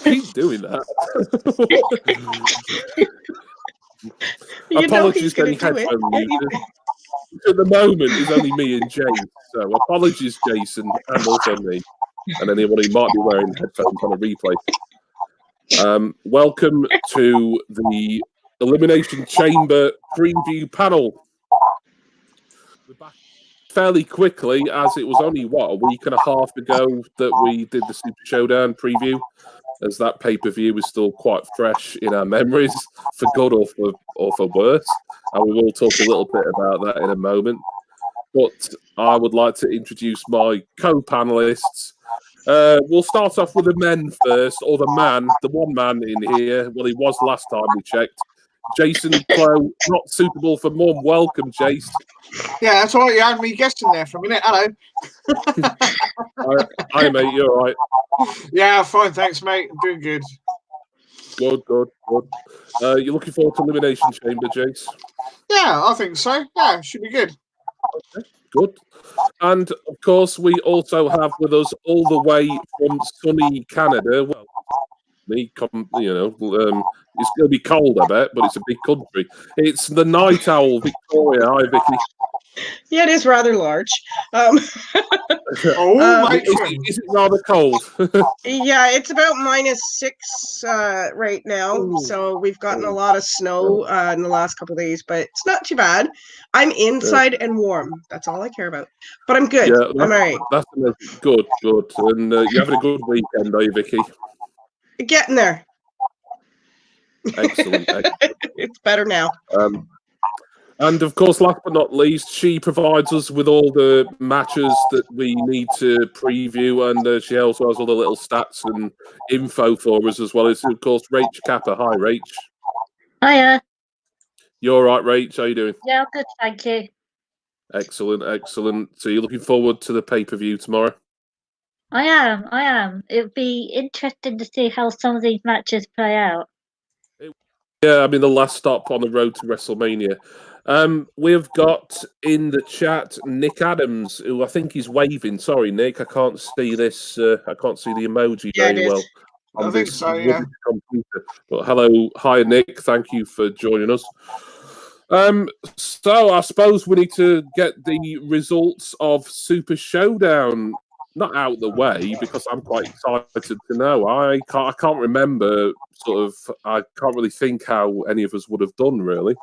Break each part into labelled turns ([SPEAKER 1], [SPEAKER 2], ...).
[SPEAKER 1] Keep doing that.
[SPEAKER 2] You
[SPEAKER 1] Apologies to any headphone users. At the moment, it's only me and James. So apologies, Jason, and also me, and anyone who might be wearing headphones on a replay. Welcome to the Elimination Chamber preview panel. We're back fairly quickly, as it was only, a week and a half ago that we did the Super Showdown preview, as that pay-per-view is still quite fresh in our memories, for good or for worse. And we will talk a little bit about that in a moment. But I would like to introduce my co-panelists. We'll start off with the men first, or the one man in here. Well, he was last time we checked. Jason Clow, not suitable for mum. Welcome, Jace.
[SPEAKER 3] Yeah, that's all right. You had me guessing there for a minute. Hello.
[SPEAKER 1] Hi, mate. You all right?
[SPEAKER 3] Yeah, fine. Thanks, mate. I'm doing good.
[SPEAKER 1] Good. You're looking forward to Elimination Chamber, Jace?
[SPEAKER 3] Yeah, I think so. Yeah, should be good.
[SPEAKER 1] Okay, good. And, of course, we also have with us all the way from sunny Canada. Well, it's going to be cold, I bet, but it's a big country. It's the Night Owl, Victoria. Hi, Vicky.
[SPEAKER 2] Yeah, it is rather large.
[SPEAKER 1] Is it rather cold?
[SPEAKER 2] Yeah, it's about -6 right now. Ooh. So we've gotten a lot of snow in the last couple of days, but it's not too bad. I'm inside and warm. That's all I care about. But I'm good.
[SPEAKER 1] Yeah,
[SPEAKER 2] I'm all right.
[SPEAKER 1] That's good. And you're having a good weekend, are you, Vicky?
[SPEAKER 2] Getting there.
[SPEAKER 1] Excellent.
[SPEAKER 2] It's better now.
[SPEAKER 1] And of course, last but not least, she provides us with all the matches that we need to preview, and she also has all the little stats and info for us as well. It's of course Rach Kappa. Hi, Rach.
[SPEAKER 4] Hiya.
[SPEAKER 1] You all right, Rach? How you doing?
[SPEAKER 4] Yeah, I'm good, thank you.
[SPEAKER 1] Excellent. So you're looking forward to the pay-per-view tomorrow?
[SPEAKER 4] I am. It'll be interesting to see how some of these matches play out.
[SPEAKER 1] Yeah, I mean, the last stop on the road to WrestleMania. We've got in the chat Nick Adams, who I think is waving. Sorry, Nick, I can't see this. I can't see the emoji very well.
[SPEAKER 3] I think so, yeah.
[SPEAKER 1] Computer. But hello, hi, Nick. Thank you for joining us. So I suppose we need to get the results of Super Showdown not out the way, because I'm quite excited to know. I can't remember. I can't really think how any of us would have done, really.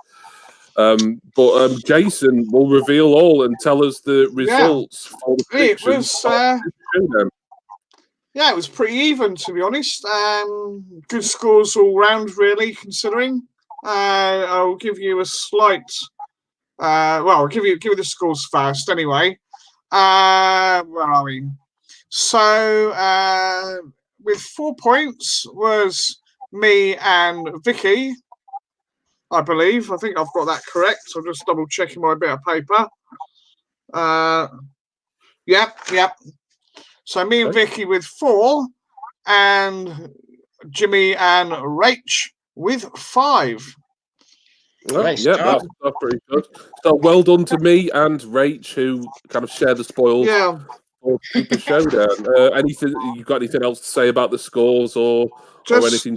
[SPEAKER 1] But Jason will reveal all and tell us the results for the predictions.
[SPEAKER 3] It was pretty even, to be honest. Good scores all round, really, considering. I'll give you a slight. I'll give you the scores first, anyway. Where are we? So, with 4 points was me and Vicky, I believe. I think I've got that correct. I'm just double checking my bit of paper. Yep. So me and Vicky with 4, and Jimmy and Rach with 5.
[SPEAKER 1] That's pretty good. So well done to me and Rach, who kind of share the spoils.
[SPEAKER 3] Yeah.
[SPEAKER 1] Or Super Showdown. Anything you got? Anything else to say about the scores or anything?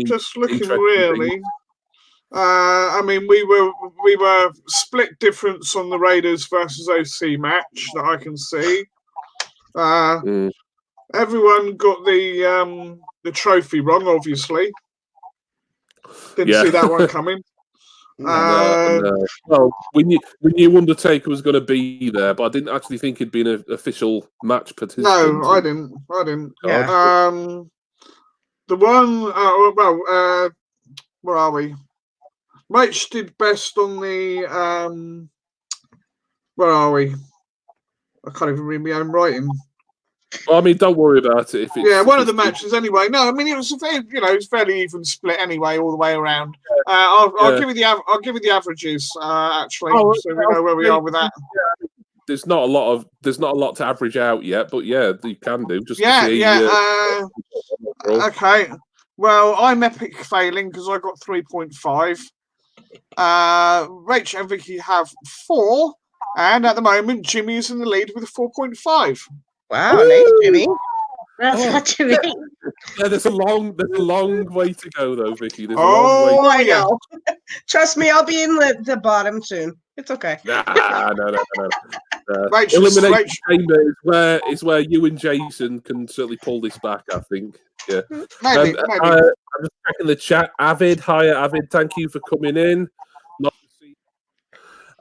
[SPEAKER 3] Just looking really. I mean, we were split difference on the Raiders versus OC match that I can see. Everyone got the trophy wrong, obviously. Didn't see that one coming.
[SPEAKER 1] No. Well, we knew Undertaker was going to be there, but I didn't actually think he'd been an official match participant.
[SPEAKER 3] No, I didn't.
[SPEAKER 2] Yeah.
[SPEAKER 3] The one. Where are we? Rach did best on the. Where are we? I can't even read my own writing.
[SPEAKER 1] Well, I mean, don't worry about it.
[SPEAKER 3] One of the matches anyway. No, I mean it was it's fairly even split anyway, all the way around. I'll give you the averages actually, so we know where we are with that.
[SPEAKER 1] There's not a lot to average out yet, but yeah, you can do.
[SPEAKER 3] Okay. Well, I'm epic failing because I got 3.5. Rach and Vicky have 4, and at the moment Jimmy is in the lead with 4.5.
[SPEAKER 2] Wow, nice, Jimmy.
[SPEAKER 4] That's
[SPEAKER 1] Oh.
[SPEAKER 4] what you mean.
[SPEAKER 1] Yeah, there's a long way to go, though, Vicky. There's a long
[SPEAKER 3] Oh,
[SPEAKER 2] Oh, I
[SPEAKER 3] yeah.
[SPEAKER 2] know. Trust me, I'll be in the bottom soon. It's okay.
[SPEAKER 1] No.
[SPEAKER 3] Rachel,
[SPEAKER 1] Elimination
[SPEAKER 3] Rachel,
[SPEAKER 1] Chamber is where you and Jason can certainly pull this back, I think. Yeah.
[SPEAKER 3] maybe.
[SPEAKER 1] I'm just checking the chat. Avid, hiya, Avid. Thank you for coming in. Nice to see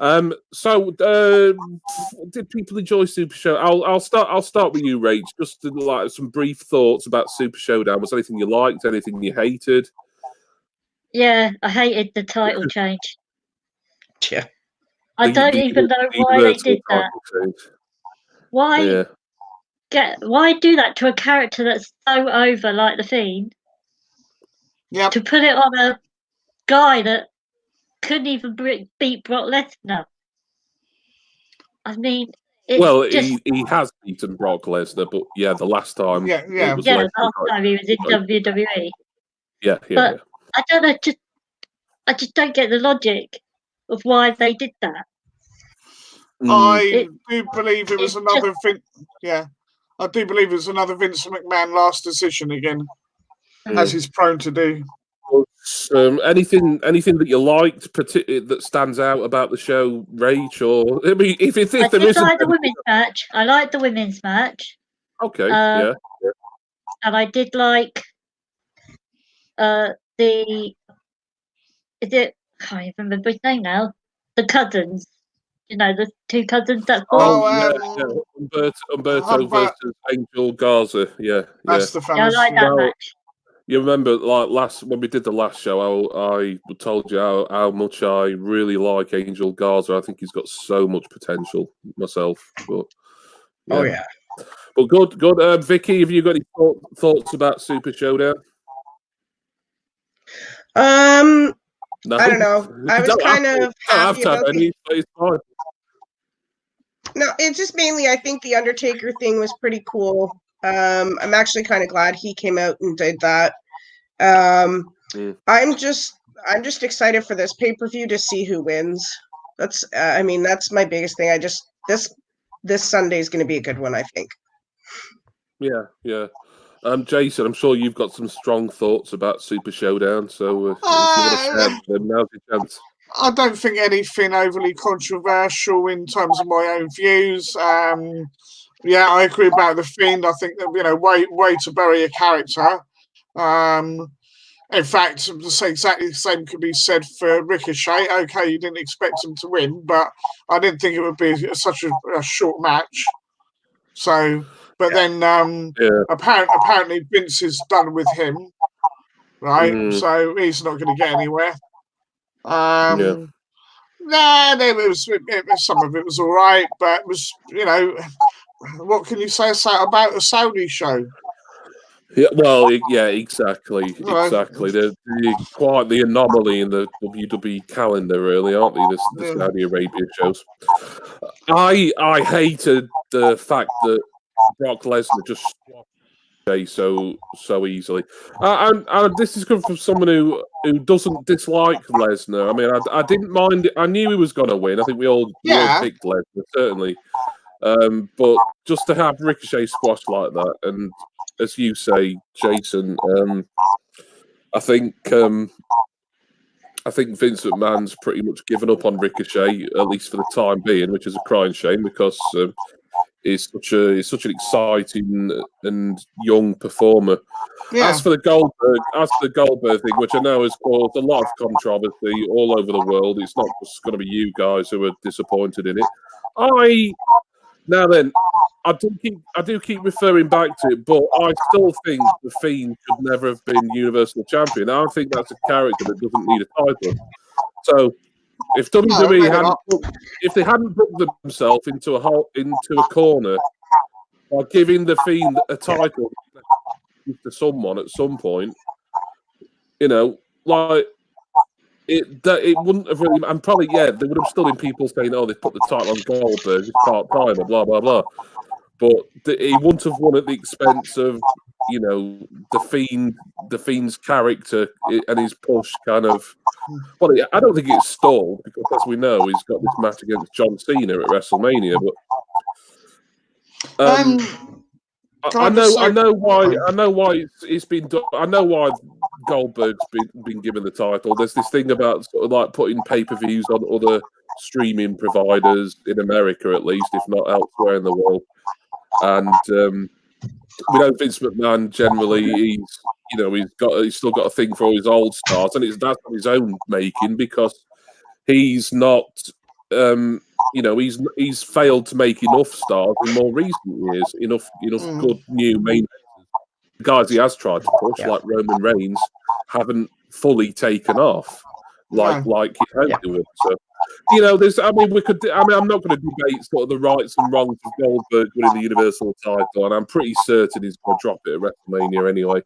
[SPEAKER 1] you. So, did people enjoy Super Show? I'll start with you, Rach. Just like some brief thoughts about Super Showdown. Was there anything you liked? Anything you hated?
[SPEAKER 4] Yeah, I hated the title change.
[SPEAKER 2] Yeah.
[SPEAKER 4] I don't even know why they did that. Why why do that to a character that's so over like the Fiend?
[SPEAKER 3] Yep.
[SPEAKER 4] To put it on a guy that couldn't even beat Brock Lesnar. I mean,
[SPEAKER 1] he has beaten Brock Lesnar, but yeah, the last time.
[SPEAKER 3] Yeah.
[SPEAKER 4] The last time he was in WWE.
[SPEAKER 1] Yeah.
[SPEAKER 4] But I don't know. I just don't get the logic of why they did that.
[SPEAKER 3] I do believe it was another Vince. Yeah, I do believe it was another Vince McMahon last decision again, as he's prone to do.
[SPEAKER 1] Anything that you liked that stands out about the show, Rach? Or I mean, if there
[SPEAKER 4] I
[SPEAKER 1] is
[SPEAKER 4] like the women's match. I liked the women's match.
[SPEAKER 1] Okay.
[SPEAKER 4] And I did like I can't even remember his name now. The cousins. You know, the two cousins that fought.
[SPEAKER 1] Humberto versus Angel Garza. Yeah.
[SPEAKER 3] That's the
[SPEAKER 4] I like that match.
[SPEAKER 1] You remember, like when we did the last show, I told you how much I really like Angel Garza. I think he's got so much potential myself. But yeah.
[SPEAKER 2] Oh yeah.
[SPEAKER 1] But good. Vicky, have you got any thoughts about Super Showdown? No?
[SPEAKER 2] I don't know. I was kind of happy about
[SPEAKER 1] it's fine.
[SPEAKER 2] No, it's just mainly I think the Undertaker thing was pretty cool. I'm actually kind of glad he came out and did that. I'm just excited for this pay-per-view to see who wins. That's that's my biggest thing. This Sunday is going to be a good one, I think.
[SPEAKER 1] Yeah. Jason, I'm sure you've got some strong thoughts about Super Showdown, so if you want to share them, now's your chance.
[SPEAKER 3] I don't think anything overly controversial in terms of my own views. Yeah, I agree about the Fiend. I think that way to bury a character. In fact, exactly the same could be said for Ricochet. Okay, you didn't expect him to win, but I didn't think it would be such a short match. So, but then apparently Vince is done with him, right? So he's not going to get anywhere. Some of it was all right, but it was, what can you say about a Saudi show?
[SPEAKER 1] Yeah, well, exactly. They're quite the anomaly in the WWE calendar, really, aren't they? The Saudi Arabia shows. I hated the fact that Brock Lesnar just swapped so easily. And this is coming from someone who doesn't dislike Lesnar. I mean, I didn't mind it. I knew he was going to win. I think we all picked Lesnar, certainly. But just to have Ricochet squashed like that, and as you say, Jason, I think Vince McMahon's pretty much given up on Ricochet, at least for the time being, which is a crying shame because he's such an exciting and young performer. Yeah. As for the Goldberg thing, which I know has caused a lot of controversy all over the world, it's not just going to be you guys who are disappointed in it. I do keep referring back to it, but I still think the Fiend could never have been Universal Champion. I think that's a character that doesn't need a title. So if WWE hadn't booked themselves into a corner by giving the Fiend a title to someone at some point, it wouldn't have really, and probably there would have still been people saying, "Oh, they put the title on Goldberg, it's part-time," blah blah blah. But he wouldn't have won at the expense of, the Fiend's character and his push kind of. Well, I don't think it's stalled because, as we know, he's got this match against John Cena at WrestleMania. But I know why it's been done. I know why Goldberg's been given the title. There's this thing about sort of like putting pay-per-views on other streaming providers in America, at least, if not elsewhere in the world. And we know Vince McMahon generally he's still got a thing for all his old stars, and that's on his own making because he's not. He's failed to make enough stars in more recent years. Enough good new main the guys he has tried to push, like Roman Reigns, haven't fully taken off like he hoped they would. So, I'm not going to debate sort of the rights and wrongs of Goldberg winning the Universal title, and I'm pretty certain he's going to drop it at WrestleMania anyway.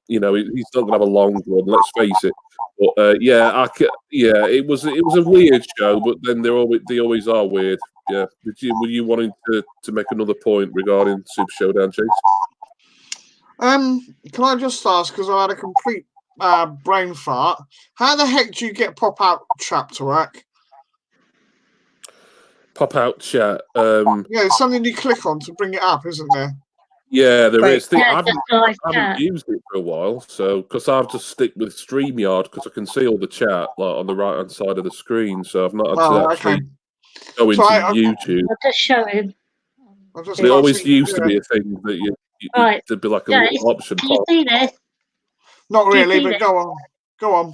[SPEAKER 1] He's not going to have a long run. Let's face it. But it was a weird show, but then they always are weird. Yeah. Were you wanting to make another point regarding Super Showdown, Chase?
[SPEAKER 3] Can I just ask, because I had a complete brain fart, how the heck do you get pop-out chat to work?
[SPEAKER 1] Pop-out chat?
[SPEAKER 3] There's something you click on to bring it up, isn't there?
[SPEAKER 1] Yeah, there is. I
[SPEAKER 4] I
[SPEAKER 1] haven't used it for a while, so because I've just stick with StreamYard because I can see all the chat like on the right-hand side of the screen, so I've not had to actually go into YouTube.
[SPEAKER 4] I'll just show him.
[SPEAKER 1] It always used to be a thing that there'd be like a little option.
[SPEAKER 4] Can you see this?
[SPEAKER 3] Not really, but go on.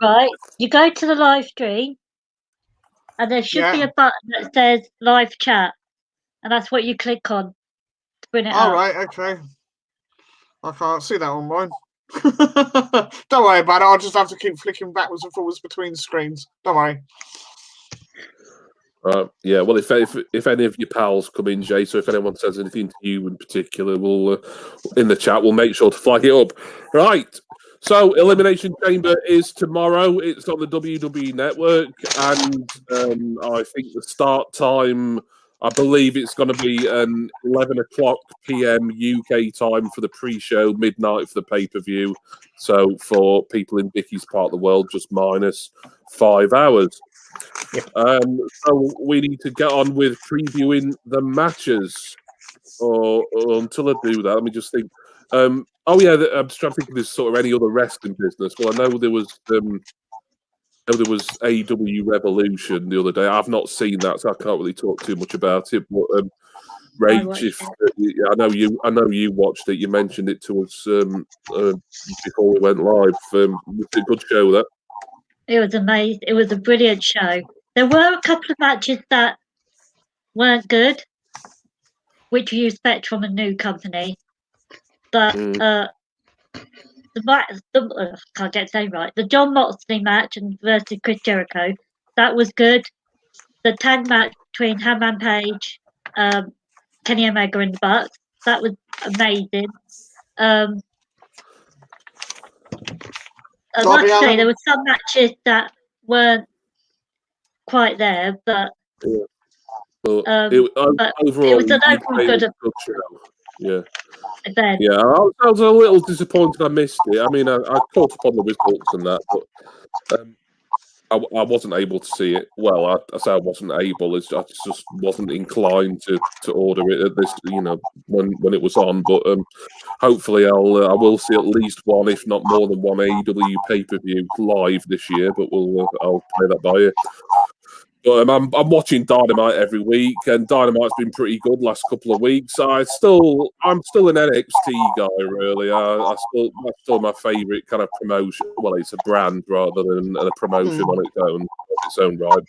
[SPEAKER 4] Right, you go to the live stream, and there should be a button that says live chat, and that's what you click on. Bring it up.
[SPEAKER 3] Right, okay. I can't see that on mine. Don't worry about it. I'll just have to keep flicking backwards and forwards between screens. Don't worry.
[SPEAKER 1] Yeah. Well, if any of your pals come in, Jay, so if anyone says anything to you in particular, we'll in the chat. We'll make sure to flag it up. Right. So, Elimination Chamber is tomorrow. It's on the WWE Network, and I think the start time. I believe it's going to be 11 o'clock p.m. UK time for the pre-show, midnight for the pay-per-view. So for people in Dickie's part of the world, just minus 5 hours.
[SPEAKER 2] Yep.
[SPEAKER 1] So we need to get on with previewing the matches. Or until I do that, let me just think. I'm trying to think if there's sort of any other wrestling business. Well, I know there was... there was AEW Revolution the other day. I've not seen that, so I can't really talk too much about it. But Rage, I know you watched it. You mentioned it to us before we went live. It's a good show. That
[SPEAKER 4] it was amazing. It was a brilliant show. There were a couple of matches that weren't good, which you expect from a new company, but. I can't get the name right. The John Moxley match versus Chris Jericho, that was good. The tag match between Hangman Page, Kenny Omega, and the Bucks, that was amazing. Like I say, there were some matches that weren't quite there, but
[SPEAKER 1] overall,
[SPEAKER 4] it was an overall good
[SPEAKER 1] show. Yeah.
[SPEAKER 4] Then.
[SPEAKER 1] Yeah, I was a little disappointed I missed it. I mean, I caught up on the results and that, but I wasn't able to see it. Well, I say I wasn't able. I just wasn't inclined to order it at this, when it was on. But hopefully, I will see at least one, if not more than one, AEW pay-per-view live this year. But I'll play that by you. But I'm watching Dynamite every week, and Dynamite's been pretty good last couple of weeks. I'm still an NXT guy, really. That's still my favourite kind of promotion. Well, it's a brand rather than a promotion on its own right.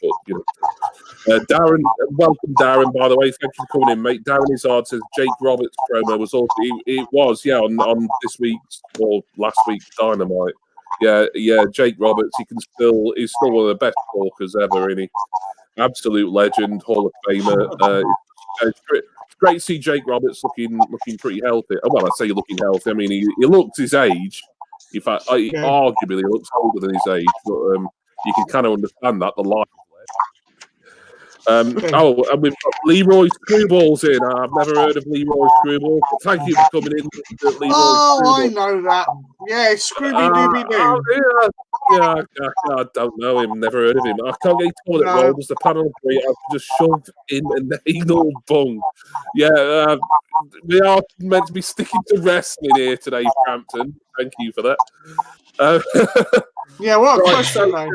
[SPEAKER 1] But Darren, welcome Darren. By the way, thank you for coming in, mate. Darren Izzard says Jake Roberts' promo was also on this week's or last week's Dynamite. Yeah, Jake Roberts. He's still one of the best talkers ever, isn't he? Absolute legend, Hall of Famer. It's great to see Jake Roberts looking pretty healthy. Well, I say looking healthy. I mean, he looks his age. In fact, arguably, he looks older than his age. But you can kind of understand that the life. And we've got Leroy Screwballs in. I've never heard of Leroy Screwball. Thank you for coming in, Leroy
[SPEAKER 3] Oh, I
[SPEAKER 1] Screwball.
[SPEAKER 3] know that. Yeah, Scrooby Dooby Doo.
[SPEAKER 1] Yeah, I don't know him. Never heard of him. I can't get toilet
[SPEAKER 3] No.
[SPEAKER 1] roll. Does the panel agree? I can just shove in an anal bung. Yeah, we are meant to be sticking to wrestling here today, Frampton. Thank you for that.
[SPEAKER 3] Yeah, what a
[SPEAKER 1] Right,
[SPEAKER 3] question, though.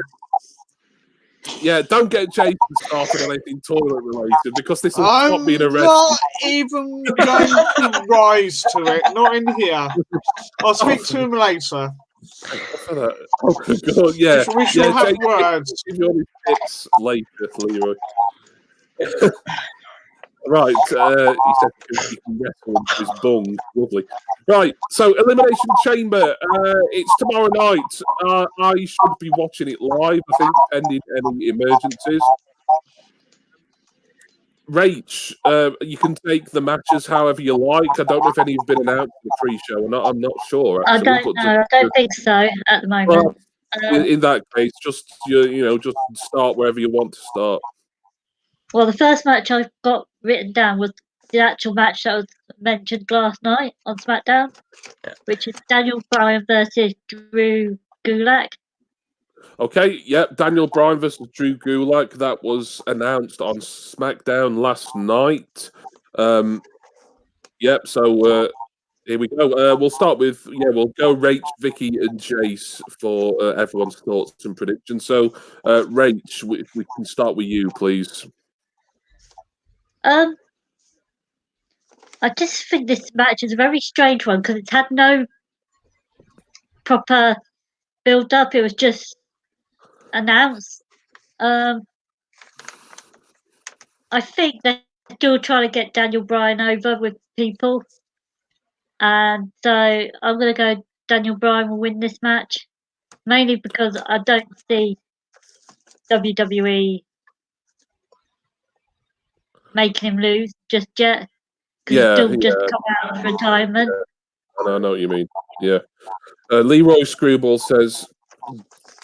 [SPEAKER 1] Yeah, don't get Jason started on anything toilet related because this will stop
[SPEAKER 3] I'm
[SPEAKER 1] being a wrestling.
[SPEAKER 3] not even going to rise to it. Not in here. I'll speak to him later.
[SPEAKER 1] Oh, God, yeah.
[SPEAKER 3] We shall have
[SPEAKER 1] Jason,
[SPEAKER 3] words.
[SPEAKER 1] give you all these tips later, Leroy. Right, he said he can wrestle into his bung. Lovely. Right, so Elimination Chamber. It's tomorrow night. I should be watching it live, I think, pending any emergencies. Rach, you can take the matches however you like. I don't know if any have been announced in the pre-show or not. I'm not sure. Actually,
[SPEAKER 4] I don't know. I don't think so at the moment.
[SPEAKER 1] Well, in that case, just just start wherever you want to start.
[SPEAKER 4] Well, the first match I've got written down was the actual match that was mentioned last night on SmackDown, which is Daniel Bryan versus Drew Gulak.
[SPEAKER 1] Okay, yep, Daniel Bryan versus Drew Gulak. That was announced on SmackDown last night. Yep, so here we go. We'll start with, we'll go Rach, Vicky, and Jace for everyone's thoughts and predictions. So, Rach, we can start with you, please.
[SPEAKER 4] I just think this match is a very strange one because it's had no proper build up. It was just announced. I think they're still trying to get Daniel Bryan over with people. And so I'm going to go Daniel Bryan will win this match. Mainly because I don't see WWE making him lose just yet. Because he's still just come out of retirement.
[SPEAKER 1] I know what you mean. Yeah. Leroy Screwball says,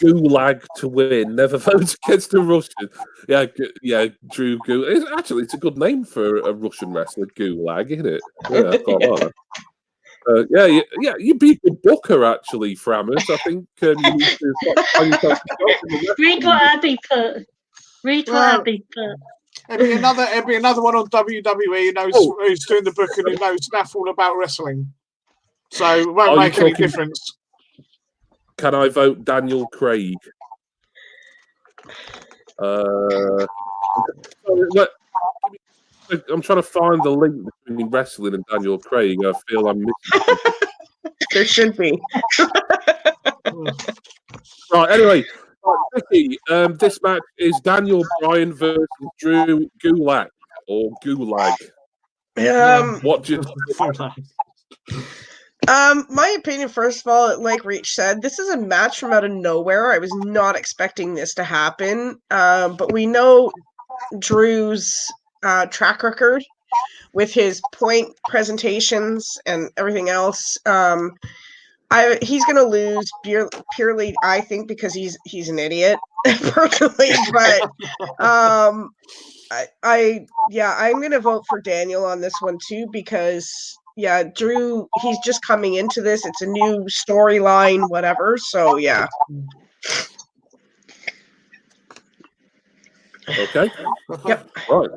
[SPEAKER 1] Gulag to win. Never vote against a Russian. Yeah, Drew Gulag. Actually, it's a good name for a Russian wrestler, Gulag, isn't it? Yeah, I quite like that. You'd be a good booker, actually, Frammers. I think you need to find yourself
[SPEAKER 4] Read what Abby put. Abby put.
[SPEAKER 3] It'd be another one on WWE who's doing the book and who knows stuff all about wrestling. So it won't make any difference.
[SPEAKER 1] Can I vote Daniel Craig? I'm trying to find the link between wrestling and Daniel Craig. I feel I'm missing.
[SPEAKER 2] There should be.
[SPEAKER 1] Right, anyway. Vicky, this match is Daniel Bryan versus Drew Gulak or Gulag. What do you
[SPEAKER 2] my opinion, first of all, like Reach said, this is a match from out of nowhere. I was not expecting this to happen. But we know Drew's track record with his point presentations and everything else. He's going to lose purely, I think, because he's an idiot personally. But I'm going to vote for Daniel on this one too because Drew, he's just coming into this. It's a new storyline, whatever. So yeah.
[SPEAKER 1] Okay.
[SPEAKER 2] Yep.
[SPEAKER 1] Right.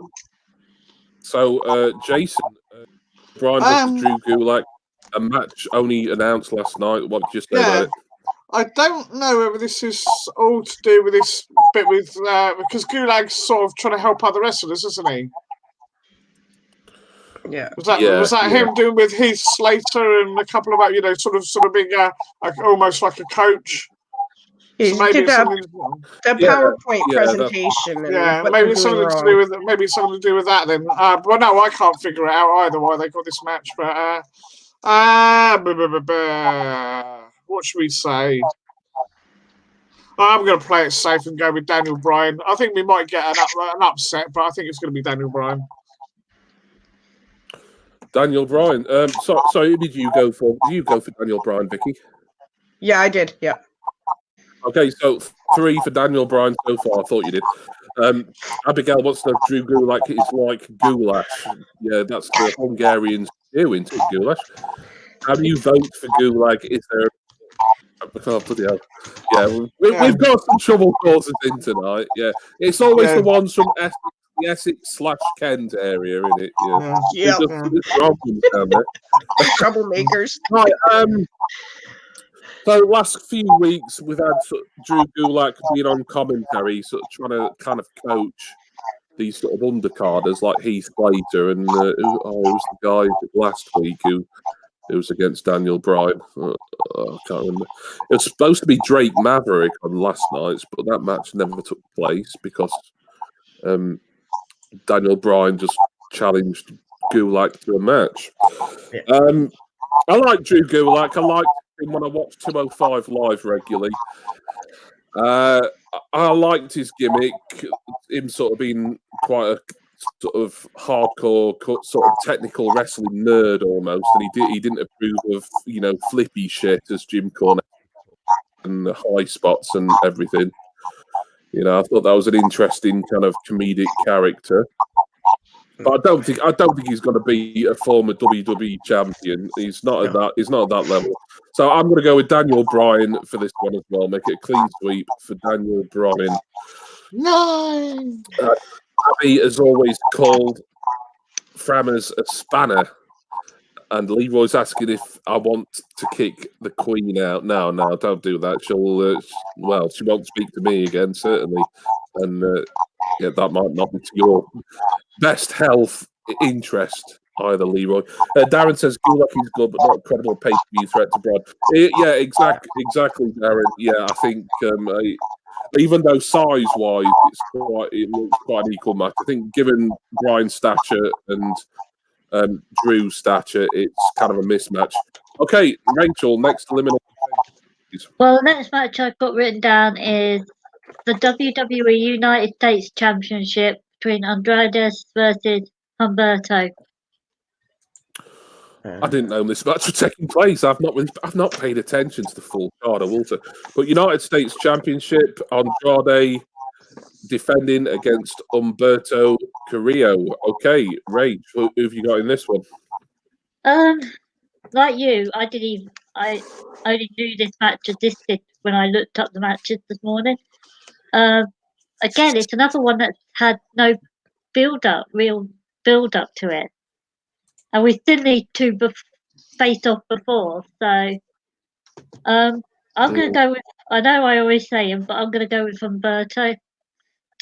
[SPEAKER 1] So Jason, Bryan versus Drew Gulak. A match only announced last night. What did you say about it?
[SPEAKER 3] I don't know whether this is all to do with this bit with because Gulag's sort of trying to help other wrestlers, isn't he?
[SPEAKER 2] Yeah.
[SPEAKER 3] Was that him doing with Heath Slater and a couple of sort of being almost like a coach?
[SPEAKER 2] He did the PowerPoint presentation.
[SPEAKER 3] Maybe something to do with that. Then, well, no, I can't figure it out either why they got this match. But what should we say? I'm going to play it safe and go with Daniel Bryan. I think we might get an upset, but I think it's going to be Daniel Bryan.
[SPEAKER 1] Daniel Bryan. Sorry, who did you go for? Did you go for Daniel Bryan, Vicky?
[SPEAKER 2] Yeah, I did. Yeah.
[SPEAKER 1] Okay, so 3 for Daniel Bryan so far. I thought you did. Abigail wants to know Drew Gulak is like goulash. Yeah, that's the Hungarians do into goulash. How do you vote for Gulak? Is there? Oh, bloody hell. Yeah, we've got some trouble causes in tonight. Yeah, it's always the ones from Essex/Kent area, isn't it? Yeah. There's problems down there.
[SPEAKER 2] Troublemakers.
[SPEAKER 1] Right. So last few weeks we've had Drew Gulak being on commentary, sort of trying to kind of coach these sort of undercarders like Heath Slater and who's the guy last week who was against Daniel Bryan. I can't remember. It was supposed to be Drake Maverick on last night's, but that match never took place because Daniel Bryan just challenged Gulak to a match. Yeah. I like Drew Gulak. I liked him when I watched 205 Live regularly. I liked his gimmick, him sort of being quite a sort of hardcore, sort of technical wrestling nerd almost, and he didn't approve of flippy shit as Jim Cornette and the high spots and everything. I thought that was an interesting kind of comedic character. But I don't think he's going to be a former WWE champion. He's not at that. He's not at that level. So I'm going to go with Daniel Bryan for this one as well. Make it a clean sweep for Daniel Bryan.
[SPEAKER 3] No.
[SPEAKER 1] Abby has always called Frammers a spanner, and Leroy's asking if I want to kick the Queen out. No, don't do that. She won't speak to me again, certainly, and that might not be to your best health interest either, Leroy. Darren says Gulak is good, but not a credible pay-per-view threat to Brad. Yeah, exactly, Darren. Yeah, I think even though size-wise it looks quite an equal match, I think given Bryan's stature and Drew's stature, it's kind of a mismatch. Okay, Rachel, next elimination.
[SPEAKER 4] Well, the next match I've got written down is the WWE United States Championship between Andrade versus Humberto.
[SPEAKER 1] I didn't know this match was taking place. I've not paid attention to the full card, I will say. But United States Championship, Andrade defending against Humberto Carrillo. Okay, Rach, who have you got in this one?
[SPEAKER 4] Like you, I only knew this match existed when I looked up the matches this morning. Again, it's another one that had no real build up to it. And we've seen these two face off before, so I'm going to go with. I know I always say him, but I'm going to go with Humberto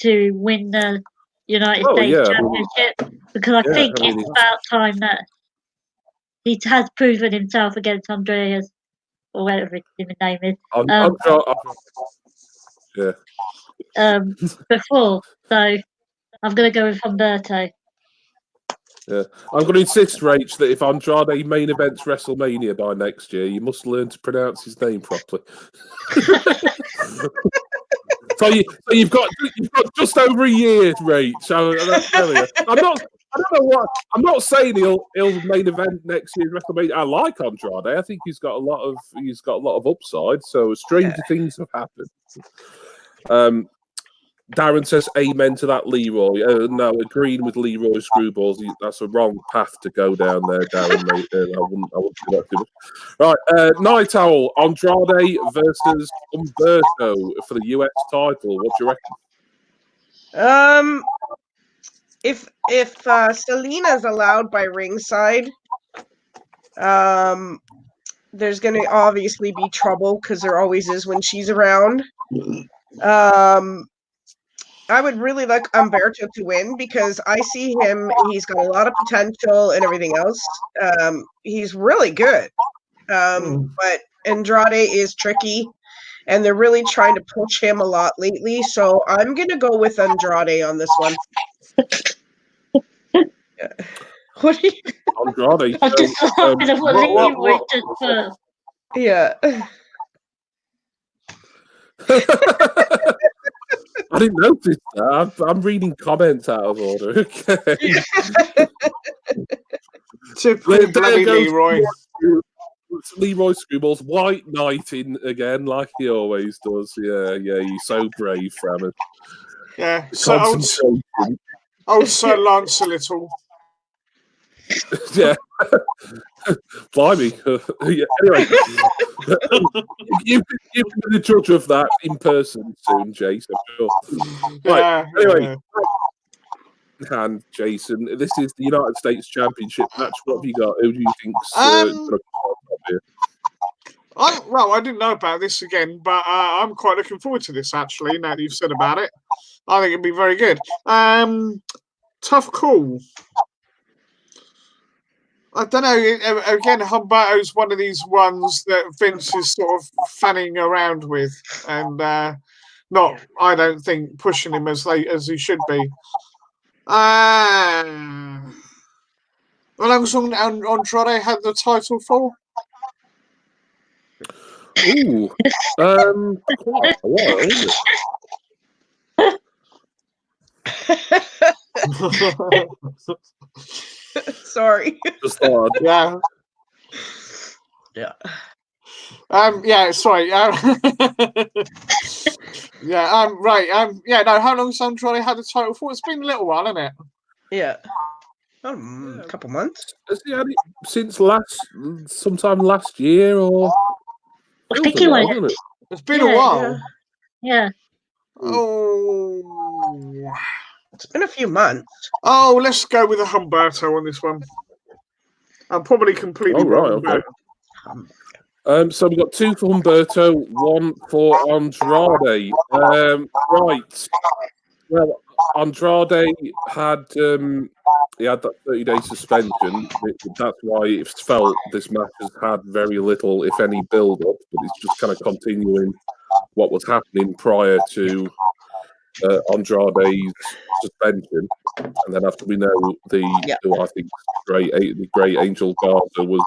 [SPEAKER 4] to win the United States Championship because I think it's about time that he has proven himself against Andreas or whatever his name is. Before, so I'm going to go with Humberto.
[SPEAKER 1] Yeah, I'm going to insist, Rach, that if Andrade main events WrestleMania by next year, you must learn to pronounce his name properly. So you've got just over a year, Rach. So I'm not saying he'll main event next year's WrestleMania. I like Andrade. I think he's got a lot of upside. So stranger things have happened. Darren says amen to that, Leroy. No, agreeing with Leroy Screwballs. That's a wrong path to go down there, Darren. Mate. I wouldn't do that too much. Right, Night Owl, Andrade versus Humberto for the US title. What do you reckon?
[SPEAKER 2] If Selena's allowed by ringside, there's going to obviously be trouble because there always is when she's around. I would really like Humberto to win because I see him. He's got a lot of potential and everything else. He's really good. But Andrade is tricky, and they're really trying to push him a lot lately. So I'm going to go with Andrade on this one. What do you...
[SPEAKER 1] Andrade.
[SPEAKER 4] I'm just laughing at what Leroy just put.
[SPEAKER 2] Yeah.
[SPEAKER 1] I didn't notice that. I'm reading comments out of order. Okay.
[SPEAKER 3] Typical bloody Leroy.
[SPEAKER 1] Leroy Screwball's white knighting again, like he always does. Yeah, he's so brave, Frammers.
[SPEAKER 3] Yeah, so old Sir Lance a little.
[SPEAKER 1] Yeah. Blimey. Yeah. Anyway, you can be the judge of that in person soon, Jason. Sure. Right. Anyway, and Jason, this is the United States Championship match. What have you got? Who do you think's gonna come up here?
[SPEAKER 3] I didn't know about this again, but I'm quite looking forward to this, actually, now that you've said about it. I think it'd be very good. Tough call. I don't know. Again, Humberto's one of these ones that Vince is sort of fanning around with, and not, I don't think, pushing him as he should be. How long has Andrade had the title for?
[SPEAKER 1] Ooh, quite a while, isn't
[SPEAKER 2] it? Sorry.
[SPEAKER 1] Just thought
[SPEAKER 3] Yeah. Sorry. Right. No, how long has Andrade had the title for? It's been a little while, hasn't it?
[SPEAKER 2] Yeah. A couple months.
[SPEAKER 1] Has he had it since sometime last year, or?
[SPEAKER 4] I think it was.
[SPEAKER 1] Isn't it?
[SPEAKER 3] It's been a while.
[SPEAKER 4] Yeah.
[SPEAKER 3] Oh.
[SPEAKER 2] It's been a few months.
[SPEAKER 3] Oh, let's go with a Humberto on this one. I'm probably completely wrong.
[SPEAKER 1] Okay. So we've got 2 for Humberto, 1 for Andrade. Right. Well, Andrade had that 30-day suspension. That's why it felt this match has had very little, if any, build-up. But it's just kind of continuing what was happening prior to Andrade's suspension. And then after we know who I think the great Angel Garza was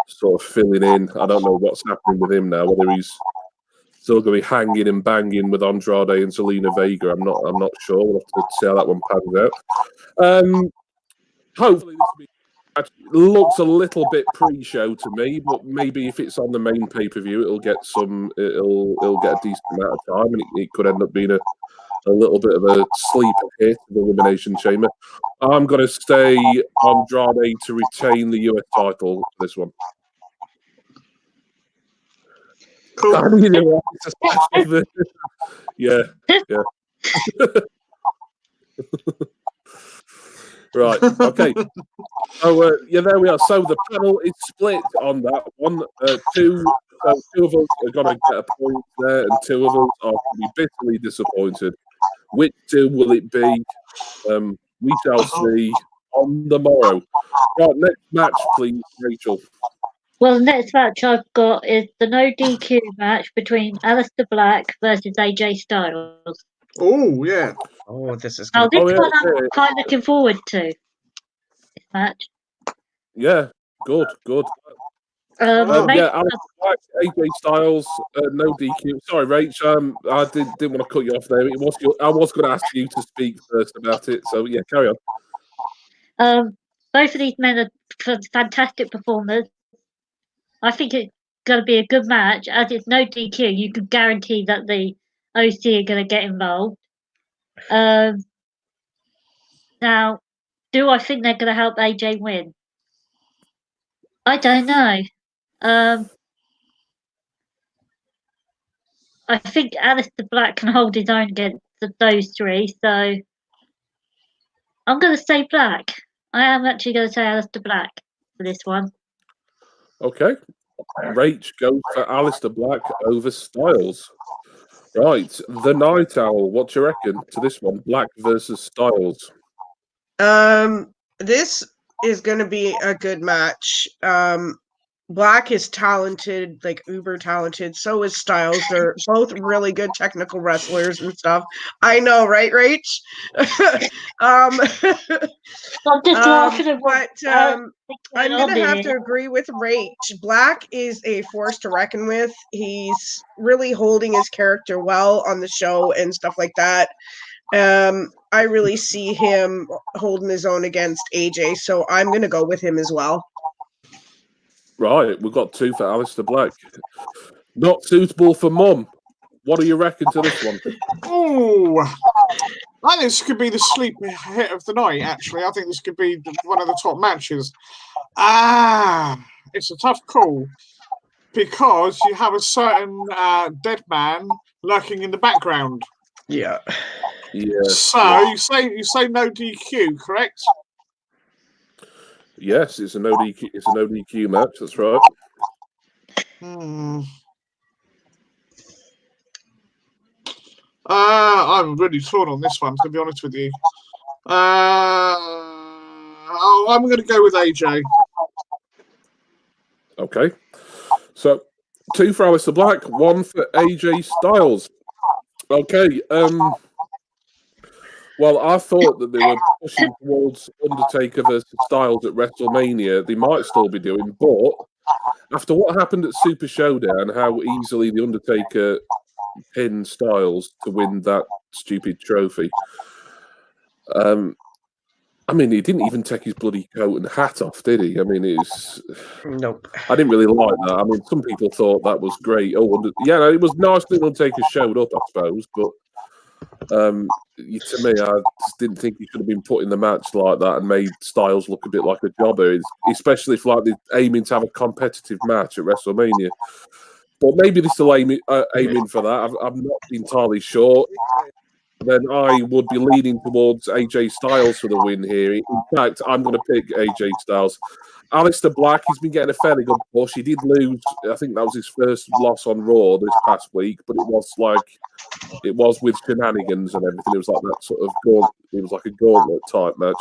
[SPEAKER 1] sort of filling in. I don't know what's happening with him now, whether he's still going to be hanging and banging with Andrade and Zelina Vega. I'm not sure. We'll have to see how that one pans out. Hopefully this looks a little bit pre-show to me, but maybe if it's on the main pay-per-view, it'll get a decent amount of time, and it could end up being a little bit of a sleeper hit of the Elimination Chamber. I'm going to stay Andrade to retain the US title for this one.
[SPEAKER 3] Cool.
[SPEAKER 1] Yeah. Right. Okay. So there we are. So the panel is split on that one. Two of us are going to get a point there, and 2 of us are going to be bitterly disappointed. Which 2 will it be? We shall see on the morrow. Right. Next match, please, Rachel.
[SPEAKER 4] Well, the next match I've got is the no DQ match between Aleister Black versus AJ Styles.
[SPEAKER 3] Oh, yeah.
[SPEAKER 2] Oh, this is
[SPEAKER 4] good. This one I'm quite looking forward to. This match.
[SPEAKER 1] Yeah, good. Aleister Black, AJ Styles, no DQ. Sorry, Rach. I didn't want to cut you off there. I was going to ask you to speak first about it. So yeah, carry
[SPEAKER 4] on. Both of these men are fantastic performers. I think it's going to be a good match. As it's no DQ, you can guarantee that the OC are going to get involved. Now, do I think they're going to help AJ win? I don't know. I think Aleister Black can hold his own against those 3, so I'm going to say Black. I am actually going to say Aleister Black for this one.
[SPEAKER 1] Okay. Rach goes for Aleister Black over Styles. Right. The Night Owl, what do you reckon to this one? Black versus Styles.
[SPEAKER 2] This is going to be a good match. Black is talented, like uber talented. So is Styles. They're both really good technical wrestlers and stuff. I know, right, Rach?
[SPEAKER 4] I'm just laughing
[SPEAKER 2] but I'm going to have to agree with Rach. Black is a force to reckon with. He's really holding his character well on the show and stuff like that. I really see him holding his own against AJ, so I'm going to go with him as well.
[SPEAKER 1] Right, we've got 2 for Alistair Black. Not suitable for Mum. What do you reckon to this one?
[SPEAKER 3] Oh, I think this could be the sleeper hit of the night, actually. I think this could be one of the top matches. It's a tough call because you have a certain dead man lurking in the background.
[SPEAKER 2] Yeah.
[SPEAKER 3] So you say no DQ, correct?
[SPEAKER 1] Yes, it's a no DQ match. That's right.
[SPEAKER 3] I'm really torn on this one, to be honest with you. I'm going to go with AJ.
[SPEAKER 1] Okay. So 2 for Alistair Black, 1 for AJ Styles. Okay. Well, I thought that they were pushing towards Undertaker versus Styles at WrestleMania. They might still be doing, but after what happened at Super Showdown, how easily the Undertaker pinned Styles to win that stupid trophy. I mean, he didn't even take his bloody coat and hat off, did he? I mean,
[SPEAKER 2] Nope.
[SPEAKER 1] I didn't really like that. I mean, some people thought that was great. Oh, yeah, it was nice that Undertaker showed up, I suppose, but to me, I just didn't think he should have been put in the match like that and made Styles look a bit like a jobber, especially if like they're aiming to have a competitive match at WrestleMania. But maybe they're still aiming for that. I'm not entirely sure. Then I would be leaning towards AJ Styles for the win here. In fact, I'm going to pick AJ Styles. Alistair Black, he's been getting a fairly good push. He did lose. I think that was his first loss on Raw this past week, but it was with shenanigans and everything. It was like that sort of it was like a gauntlet type match.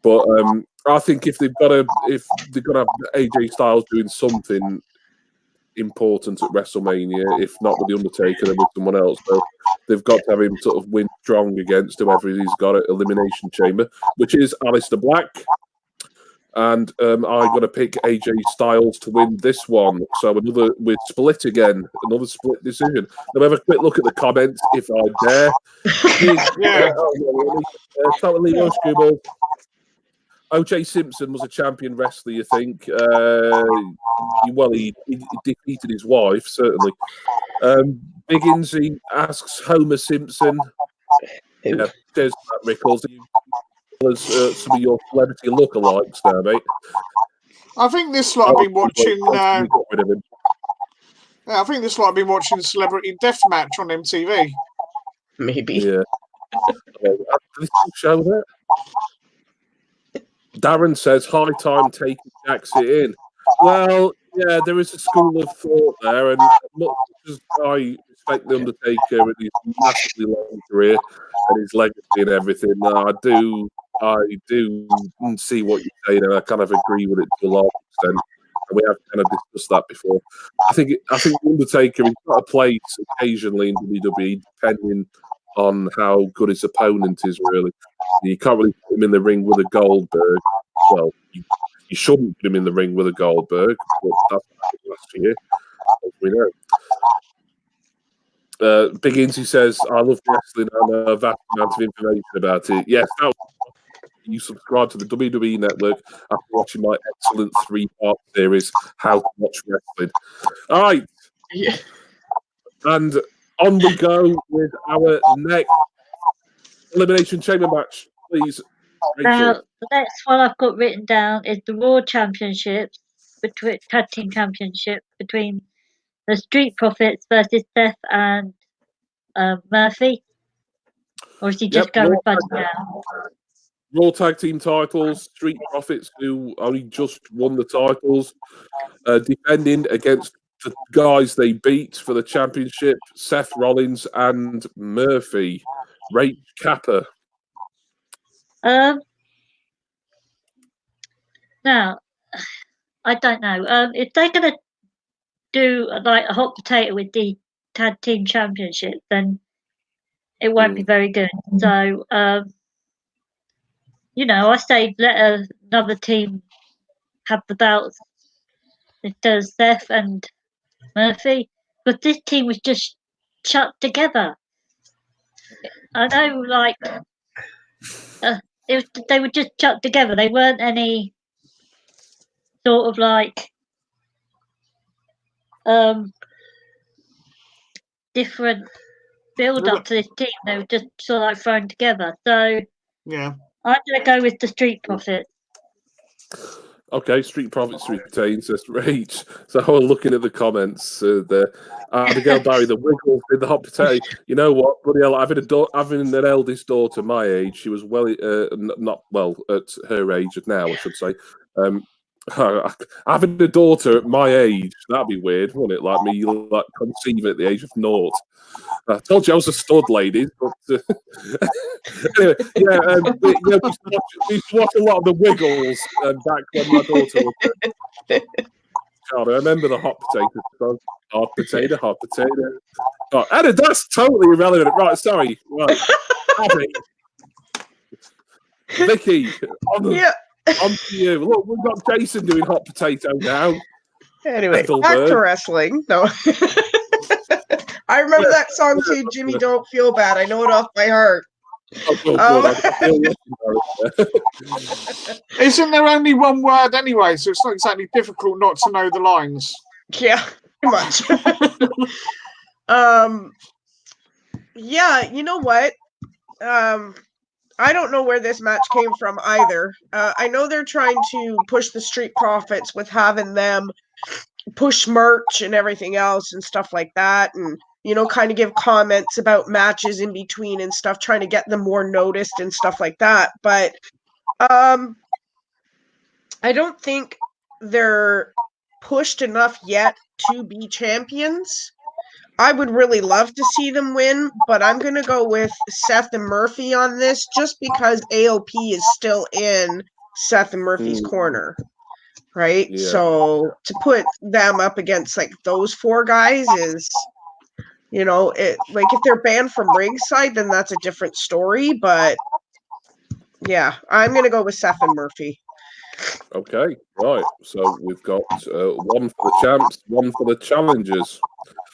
[SPEAKER 1] But I think if they're gonna have AJ Styles doing something important at WrestleMania, if not with the Undertaker, then with someone else. So they've got to have him sort of win strong against whoever he's got at Elimination Chamber, which is Alistair Black. And I'm going to pick AJ Styles to win this one. So we're split again, another split decision. Now have a quick look at the comments, if I dare. Totally no screwball. O.J. Simpson was a champion wrestler, you think? He defeated his wife, certainly. Big Inzy asks Homer Simpson. Yeah, there's Matt Rickles. Some of your celebrity lookalikes there, mate.
[SPEAKER 3] I think this lot have been watching. I think this lot have been watching Celebrity Deathmatch on MTV.
[SPEAKER 2] Maybe.
[SPEAKER 1] Yeah. Did this show that? Darren says, high time taking Jackson in. Well, yeah, there is a school of thought there, and much as I respect the Undertaker and his massively long career and his legacy and everything, I do see what you're saying, and I kind of agree with it to a large extent. And we have kind of discussed that before. I think the Undertaker has got a place occasionally in WWE, depending on how good his opponent is, really. You can't really put him in the ring with a Goldberg. Well, you shouldn't put him in the ring with a Goldberg, but that's last year, as we know. Big Incy says, I love wrestling. I know a vast amount of information about it. Yes, you subscribe to the WWE Network after watching my excellent 3-part series, How to Watch Wrestling. All right.
[SPEAKER 2] Yeah.
[SPEAKER 1] And on we go with our next Elimination Chamber match, please.
[SPEAKER 4] Now, the next one I've got written down is the Raw Championships, Tag Team Championship between the Street Profits versus Seth and Murphy. Or is he just going with Buddy now?
[SPEAKER 1] Raw Tag Team titles, Street Profits, who only just won the titles, defending against the guys they beat for the championship, Seth Rollins and Murphy. Rach Kappa.
[SPEAKER 4] Now, I don't know. If they're going to do like a hot potato with the Tag Team Championship, then it won't be very good. So, I say let another team have the belts. It does Seth and Murphy, but this team was just shut together. I know, like they were just shut together. They weren't any sort of like different build up to this team. They were just sort of like thrown together. So
[SPEAKER 3] Yeah.
[SPEAKER 4] I'm going to go with the Street Profits.
[SPEAKER 1] Okay, Street Profits retains says Rach. So we're looking at the comments there. Abigail Barry, the Wiggles in the hot potato. You know what? Bloody hell, having an eldest daughter my age, she was well, not well at her age now, I should say. Having a daughter at my age, that'd be weird, wouldn't it? Like me, like conceiving at the age of 0. I told you I was a stud, ladies. But anyway, we used to watch a lot of the Wiggles back when my daughter was. God, I remember the hot potato song. Hot potato, hot potato. Oh, Anna, that's totally irrelevant. Right, sorry. Right. Abby. Vicky, on to you. Look, we've got Jason doing hot potato now.
[SPEAKER 2] Anyway, back to wrestling. No. I remember that song too, Jimmy, Don't Feel Bad. I know it off by heart.
[SPEAKER 3] Isn't there only one word anyway, so it's not exactly difficult not to know the lines?
[SPEAKER 2] Yeah, pretty much. Yeah, you know what? I don't know where this match came from either. I know they're trying to push the Street Profits with having them push merch and everything else and stuff like that, and kind of give comments about matches in between and stuff, trying to get them more noticed and stuff like that. But I don't think they're pushed enough yet to be champions. I would really love to see them win, but I'm going to go with Seth and Murphy on this just because AOP is still in Seth and Murphy's corner, right? Yeah. So to put them up against like those 4 guys is, like if they're banned from ringside, then that's a different story. But yeah, I'm going to go with Seth and Murphy.
[SPEAKER 1] Okay, right. So we've got one for the champs, one for the challengers.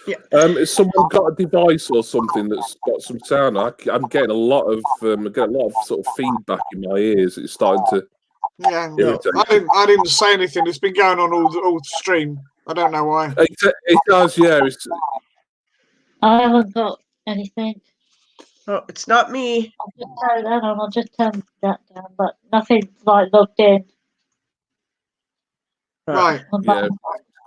[SPEAKER 2] Yeah.
[SPEAKER 1] Has someone got a device or something that's got some sound? I'm getting a lot of sort of feedback in my ears. It's starting to.
[SPEAKER 3] Yeah, no, I didn't say anything. It's been going on all the stream. I don't know why.
[SPEAKER 1] It does, yeah.
[SPEAKER 4] I haven't got anything.
[SPEAKER 2] Oh, it's not me.
[SPEAKER 4] I'll just turn that down, but nothing's like logged in.
[SPEAKER 3] Right.
[SPEAKER 1] Yeah.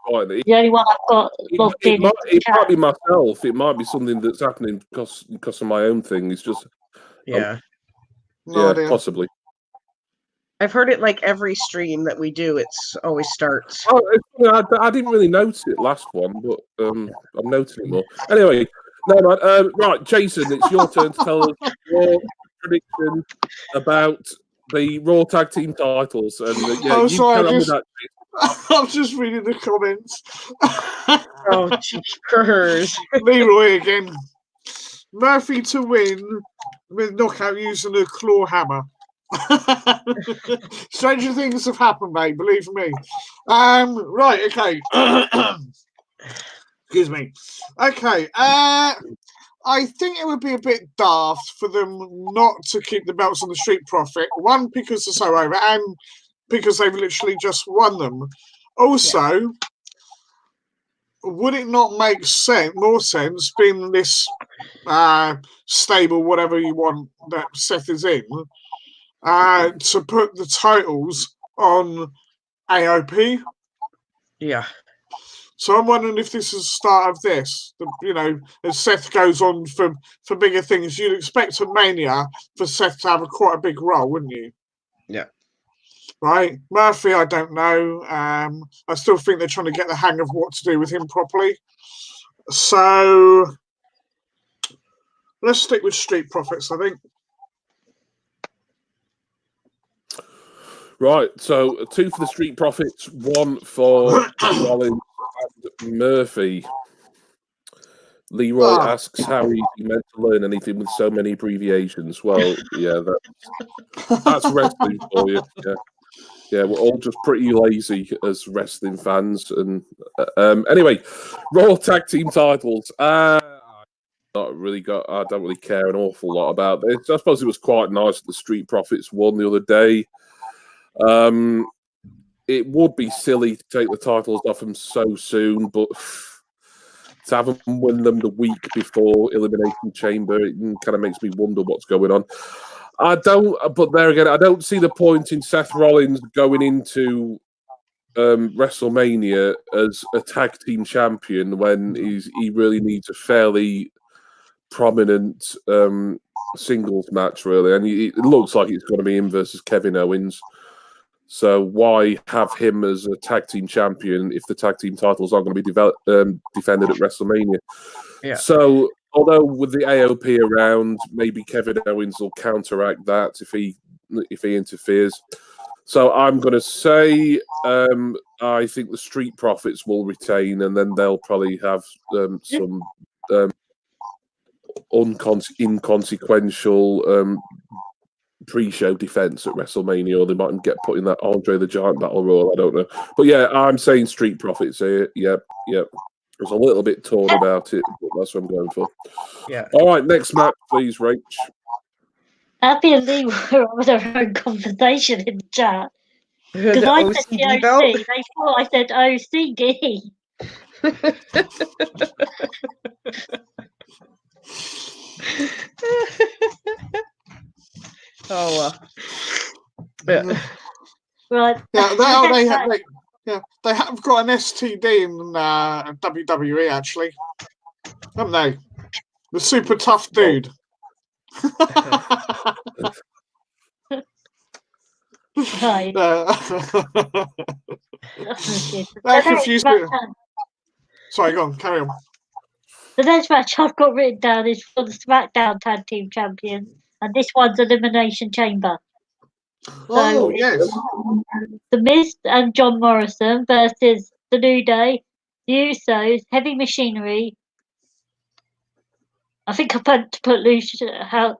[SPEAKER 4] The only one I've got logged in.
[SPEAKER 1] It might be myself. It might be something that's happening because of my own thing. It's just.
[SPEAKER 2] Yeah.
[SPEAKER 1] Possibly.
[SPEAKER 2] I've heard it like every stream that we do. It's always starts.
[SPEAKER 1] Oh, I didn't really notice it last one, but I'm noticing it more. Anyway, no, man. Right, Jason, it's your turn to tell us your prediction about the Raw Tag Team titles. And you
[SPEAKER 3] sorry, I'm just reading the comments.
[SPEAKER 2] Oh, jeepers.
[SPEAKER 3] Leroy again. Murphy to win with knockout using a claw hammer. Stranger things have happened, mate. Believe me. Right. Okay. Excuse me. Okay. I think it would be a bit daft for them not to keep the belts on the Street Profit. One, because they're so over, and because they've literally just won them. Also, would it not make more sense, being this stable, whatever you want that Seth is in, to put the titles on AOP?
[SPEAKER 2] Yeah.
[SPEAKER 3] So I'm wondering if this is the start of this. As Seth goes on for bigger things, you'd expect at Mania for Seth to have quite a big role, wouldn't you?
[SPEAKER 2] Yeah.
[SPEAKER 3] Right. Murphy, I don't know. I still think they're trying to get the hang of what to do with him properly. So let's stick with Street Profits, I think.
[SPEAKER 1] Right, so 2 for the Street Profits, 1 for Rollins and Murphy. Leroy asks how he's meant to learn anything with so many abbreviations. Well, yeah, that's wrestling for you. Yeah, we're all just pretty lazy as wrestling fans. And anyway, Raw Tag Team titles. I don't really care an awful lot about this. I suppose it was quite nice that the Street Profits won the other day. It would be silly to take the titles off them so soon, but to have them win them the week before Elimination Chamber, it kind of makes me wonder what's going on. But there again, I don't see the point in Seth Rollins going into WrestleMania as a tag team champion when he really needs a fairly prominent singles match, really, and it looks like it's going to be him versus Kevin Owens. So why have him as a tag team champion if the tag team titles aren't going to be defended at WrestleMania?
[SPEAKER 2] Yeah.
[SPEAKER 1] So although with the AOP around, maybe Kevin Owens will counteract that if he interferes. So I'm going to say I think the Street Profits will retain, and then they'll probably have some inconsequential pre-show defense at WrestleMania, or they might get put in that Andre the Giant battle royal. I don't know, but yeah, I'm saying Street Profits here. Yep. I was a little bit torn about it, but that's what I'm going for.
[SPEAKER 2] Yeah.
[SPEAKER 1] All right, next match, please, Rach.
[SPEAKER 4] Abby and Lee were having their own conversation in the chat. Because
[SPEAKER 2] The
[SPEAKER 4] I said
[SPEAKER 2] OCD
[SPEAKER 4] the
[SPEAKER 2] belt.
[SPEAKER 4] OC, they thought I said OCD.
[SPEAKER 2] Oh, yeah.
[SPEAKER 4] Right.
[SPEAKER 3] They have got an STD in WWE, actually, haven't they? The super tough dude.
[SPEAKER 4] Right.
[SPEAKER 3] That confused me. Sorry, go on, carry on.
[SPEAKER 4] The next match I've got written down is for the SmackDown Tag Team Champions, and this one's Elimination Chamber.
[SPEAKER 3] Oh, yes.
[SPEAKER 4] The Miz and John Morrison versus The New Day, The Usos, Heavy Machinery. I think I meant to put Lucha House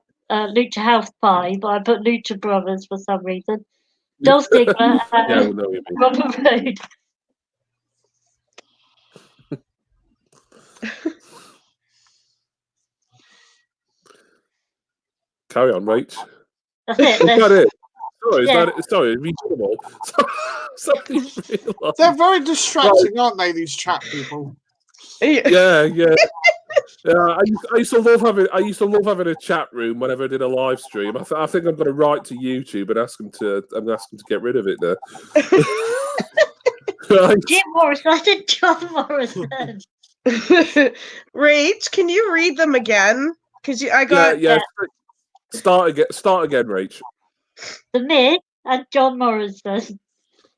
[SPEAKER 4] Party, but I put Lucha Brothers for some reason. Dolph Ziggler and Robert Roode.
[SPEAKER 1] Carry on, Rach.
[SPEAKER 4] That's it.
[SPEAKER 1] Is that it? Sorry,
[SPEAKER 4] Yeah.
[SPEAKER 1] sorry, have you done them all? Sorry,
[SPEAKER 3] They're very distracting, aren't they, these chat people?
[SPEAKER 1] Yeah. I used to love having a chat room whenever I did a live stream. I think I'm going to write to YouTube and ask them to get rid of it now. Right.
[SPEAKER 4] Jim Morrison. I said John Morrison.
[SPEAKER 2] Rach, can you read them again? Because I got
[SPEAKER 1] Yeah. Start again, Rach.
[SPEAKER 4] The Miz and John Morrison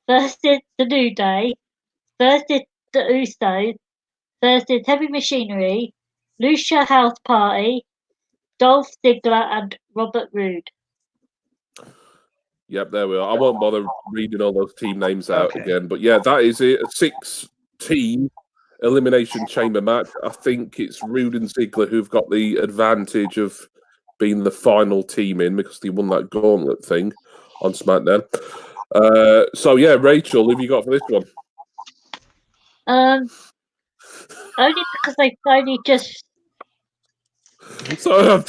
[SPEAKER 4] versus The New Day versus The Usos versus Heavy Machinery, Lucha House Party, Dolph Ziggler and Robert Roode.
[SPEAKER 1] Yep, there we are. I won't bother reading all those team names out again, but yeah, that is it. A 6-team Elimination Chamber match. I think it's Roode and Ziggler who've got the advantage of being the final team in because they won that gauntlet thing on SmackDown. So yeah, Rachel, who have you got for this one?
[SPEAKER 4] Only because they've only just.
[SPEAKER 1] So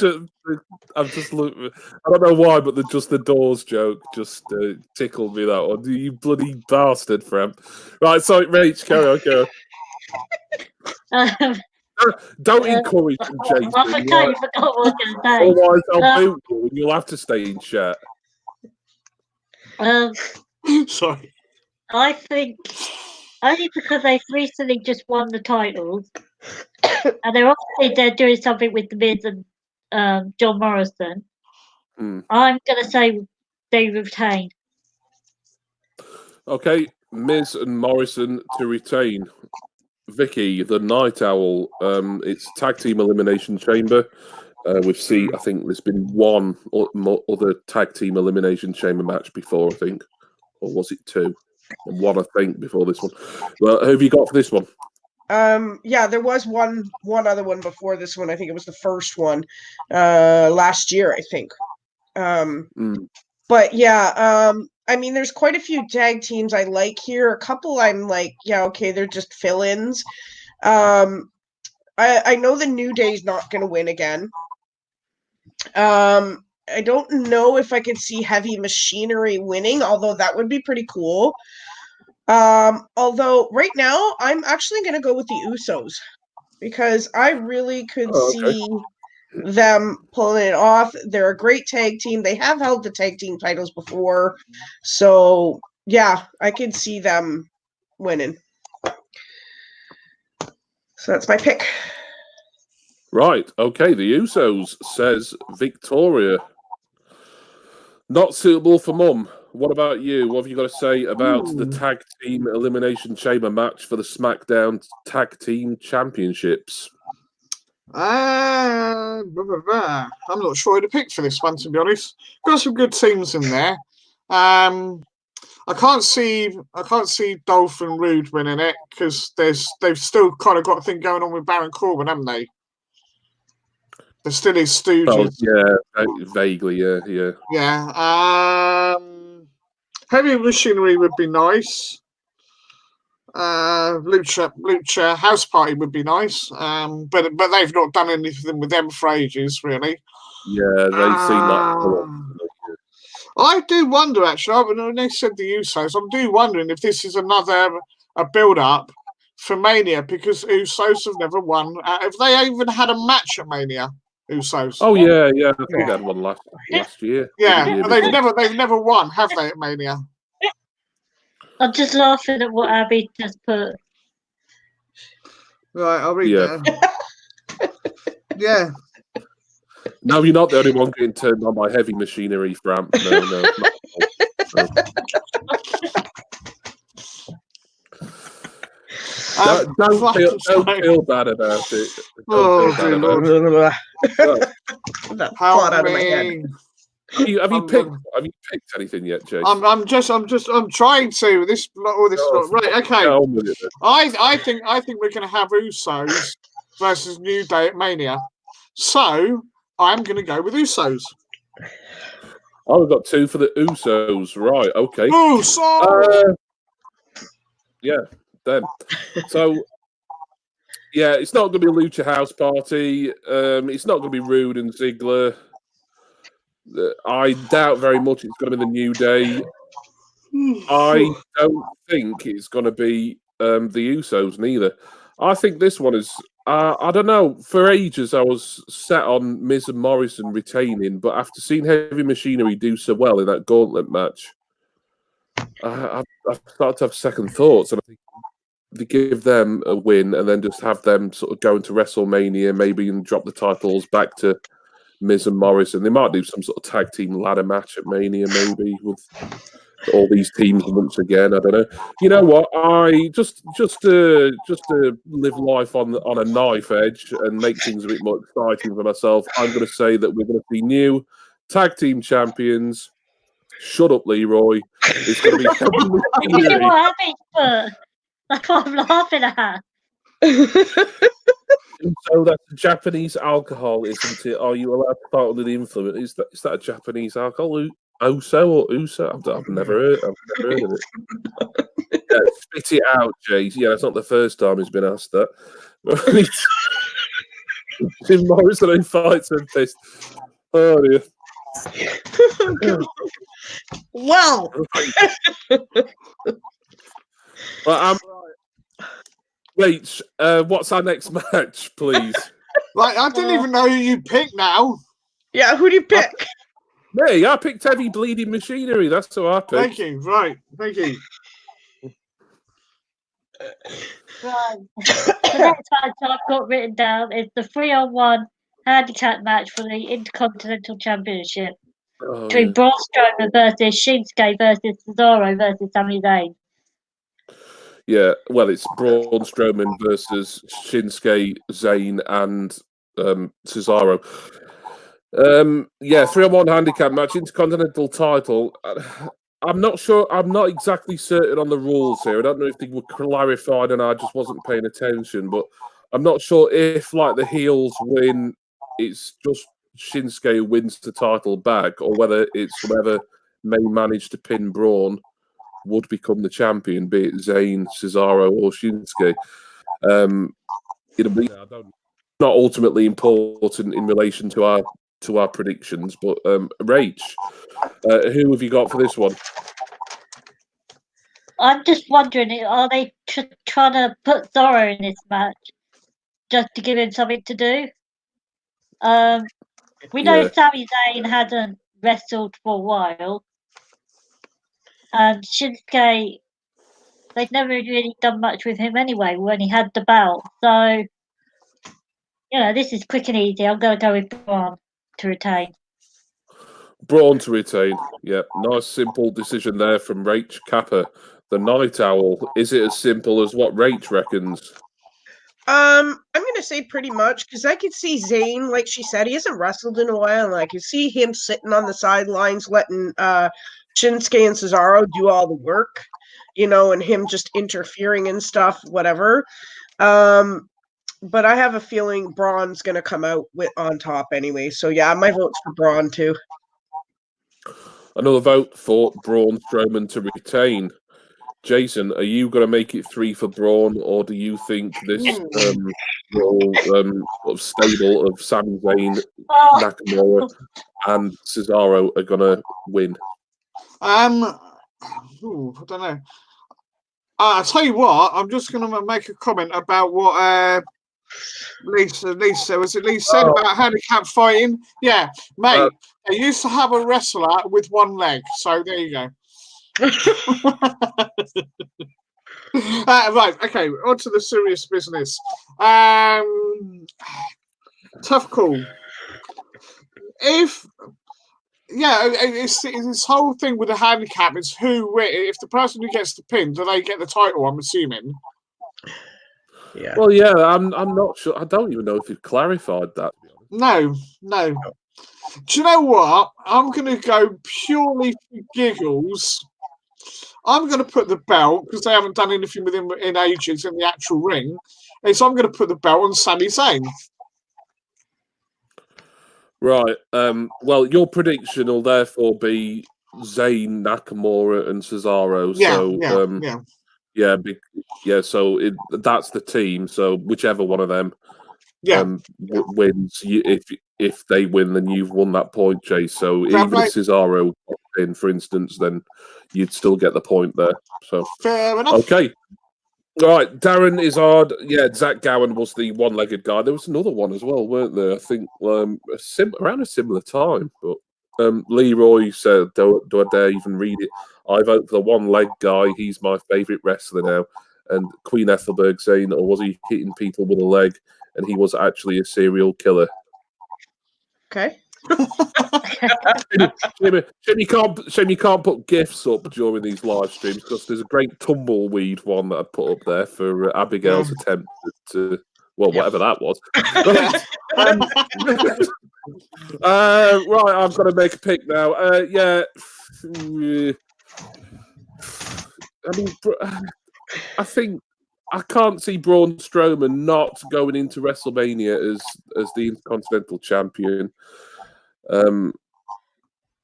[SPEAKER 1] I've just looked. I don't know why, but the Doors joke just tickled me. That one, you bloody bastard, Framp. Right, sorry, Rach, carry on. Don't encourage them, Jason.
[SPEAKER 4] I forgot what I was going to say.
[SPEAKER 1] Otherwise, I'll boot you and you'll have to stay in chat.
[SPEAKER 3] Sorry.
[SPEAKER 4] I think only because they've recently just won the titles, and they're doing something with the Miz and John Morrison. I'm going to say they retain.
[SPEAKER 1] Okay, Miz and Morrison to retain. Vicky, the Night Owl. It's Tag Team Elimination Chamber. We've seen, I think there's been one other Tag Team Elimination Chamber match before, I think. Or was it two? One, I think, before this one. Well, who have you got for this one?
[SPEAKER 2] Yeah, there was one other one before this one. I think it was the first one last year, I think. But yeah, I mean, there's quite a few tag teams I like here. A couple I'm like, yeah, okay, they're just fill-ins. I know the New Day's not going to win again. I don't know if I could see Heavy Machinery winning, although that would be pretty cool. Although right now I'm actually going to go with the Usos. because I really could
[SPEAKER 1] Oh, okay.
[SPEAKER 2] see them pulling it off. They're a great tag team. They have held the tag team titles before. So, yeah, I could see them winning. So that's my pick.
[SPEAKER 1] Right. Okay. The Usos says Victoria. Not suitable for Mum. What about you? What have you got to say about the tag team elimination chamber match for the SmackDown Tag Team Championships?
[SPEAKER 3] I'm not sure who to pick for this one, to be honest. Got some good teams in there. I can't see Dolph and Rude winning it because they've still kind of got a thing going on with Baron Corbin, haven't they? They're still his stooges.
[SPEAKER 1] Yeah, vaguely, yeah.
[SPEAKER 3] Yeah. Heavy Machinery would be nice. Lucha House Party would be nice. But they've not done anything with them for ages, really.
[SPEAKER 1] Yeah, they seem like.
[SPEAKER 3] I do wonder, actually, when they said the Usos, I'm wondering if this is a build-up for Mania, because Usos have never won. Have they even had a match at Mania? Usos.
[SPEAKER 1] Oh yeah. I think they had one last year.
[SPEAKER 3] Yeah, they've never won, have they, at Mania?
[SPEAKER 4] I'm just laughing at what Abby just put.
[SPEAKER 3] Right, I'll read that. Yeah.
[SPEAKER 1] No, you're not the only one getting turned on by Heavy Machinery, Framp. No. Don't feel bad about it.
[SPEAKER 2] That thought out of my head.
[SPEAKER 1] Have you picked anything yet, Jay?
[SPEAKER 3] I'm trying to. Right, okay. I think we're gonna have Usos versus New Day at Mania. So I'm gonna go with Usos.
[SPEAKER 1] Oh, we've got two for the Usos, right? Okay.
[SPEAKER 3] Usos.
[SPEAKER 1] Yeah. Then, so yeah, it's not going to be a Lucha House Party. It's not going to be Rude and Ziggler. I doubt very much it's going to be the New Day. I don't think it's going to be the Usos neither. I think this one is. I don't know. For ages, I was set on Miz and Morrison retaining, but after seeing Heavy Machinery do so well in that gauntlet match, I've started to have second thoughts, and I think they give them a win and then just have them sort of go into WrestleMania, maybe, and drop the titles back to Miz and Morrison. They might do some sort of tag team ladder match at Mania, maybe, with all these teams once again. I don't know. You know what? I just to live life on a knife edge and make things a bit more exciting for myself, I'm going to say that we're going to see new tag team champions. Shut up, Leroy. It's going to be.
[SPEAKER 4] That's what I'm laughing at.
[SPEAKER 1] So that's Japanese alcohol, isn't it? Are you allowed to start under the influence? Is that a Japanese alcohol? Oso or Uso? I've never heard of it. Yeah, spit it out, Jay. Yeah, it's not the first time he's been asked that. Jim Morrison who fights and fist. Oh dear.
[SPEAKER 2] Well.
[SPEAKER 1] Well, wait, what's our next match, please?
[SPEAKER 3] Right, I didn't even know who you picked now.
[SPEAKER 2] Yeah, who do you pick?
[SPEAKER 1] Me, I picked Heavy Bleeding Machinery. That's who I picked.
[SPEAKER 3] Thank you. Right, thank you.
[SPEAKER 4] Right. The next match I've got written down is the 3-on-1 handicap match for the Intercontinental Championship between Braun Strowman versus Shinsuke versus Cesaro versus Sami Zayn.
[SPEAKER 1] Yeah, well, it's Braun Strowman versus Shinsuke, Zayn, and Cesaro. Yeah, 3-on-1 handicap match, Intercontinental title. I'm not sure. I'm not exactly certain on the rules here. I don't know if they were clarified and I just wasn't paying attention. But I'm not sure if, like, the heels win, it's just Shinsuke who wins the title back, or whether it's whoever may manage to pin Braun would become the champion, be it Zayn, Cesaro, or Shinsuke. It'll be not ultimately important in relation to our predictions, but Rach, who have you got for this one?
[SPEAKER 4] I'm just wondering, are they trying to put Zorro in this match? just to give him something to do. We know
[SPEAKER 1] Yeah.
[SPEAKER 4] Sami Zayn hadn't wrestled for a while, and Shinsuke, they'd never really done much with him anyway when he had the belt. So, this is quick and easy. I'm going to go with Braun to retain.
[SPEAKER 1] Braun to retain. Yeah, nice simple decision there from Rach Kappa, the Night Owl. Is it as simple as what Rach reckons?
[SPEAKER 2] I'm gonna say pretty much because I could see Zayn, like she said, he hasn't wrestled in a while, and I could see him sitting on the sidelines letting Shinsuke and Cesaro do all the work, and him just interfering and stuff, whatever. But I have a feeling Braun's gonna come out on top anyway. So yeah, my vote's for Braun too.
[SPEAKER 1] Another vote for Braun Strowman to retain. Jason, are you going to make it 3 for Braun, or do you think this stable of Sami Zayn, Nakamura, and Cesaro are going to win?
[SPEAKER 3] I don't know. I'll tell you what. I'm just going to make a comment about what Lisa was it Lisa said about handicap fighting? Yeah, mate. They used to have a wrestler with one leg, so there you go. Right, okay, on to the serious business. Tough call. It's this whole thing with the handicap is if the person who gets the pin, do they get the title, I'm assuming?
[SPEAKER 2] Yeah.
[SPEAKER 1] Well, yeah, I'm not sure. I don't even know if you've clarified that.
[SPEAKER 3] No. Do you know what? I'm going to go purely for giggles. I'm going to put the belt, because they haven't done anything with him in ages in the actual ring, and so I'm going to put the belt on Sami Zayn.
[SPEAKER 1] Right. Well, your prediction will therefore be Zayn, Nakamura, and Cesaro. So that's the team. So whichever one of them wins, if they win, then you've won that point, Chase. So even if Cesaro in, for instance, then you'd still get the point there. So
[SPEAKER 3] fair enough.
[SPEAKER 1] Okay. All right, Darren Izzard. Yeah, Zach Gowen was the one-legged guy. There was another one as well, weren't there? I think around a similar time. But Leroy said, do I dare even read it? I vote for the one-leg guy. He's my favourite wrestler now. And Queen Ethelberg saying, or was he hitting people with a leg? And he was actually a serial killer.
[SPEAKER 2] Okay.
[SPEAKER 1] Shame you can't put GIFs up during these live streams, because there's a great tumbleweed one that I put up there for Abigail's attempt to whatever that was. Right, I've got to make a pick now. I think I can't see Braun Strowman not going into WrestleMania as the Intercontinental Champion. I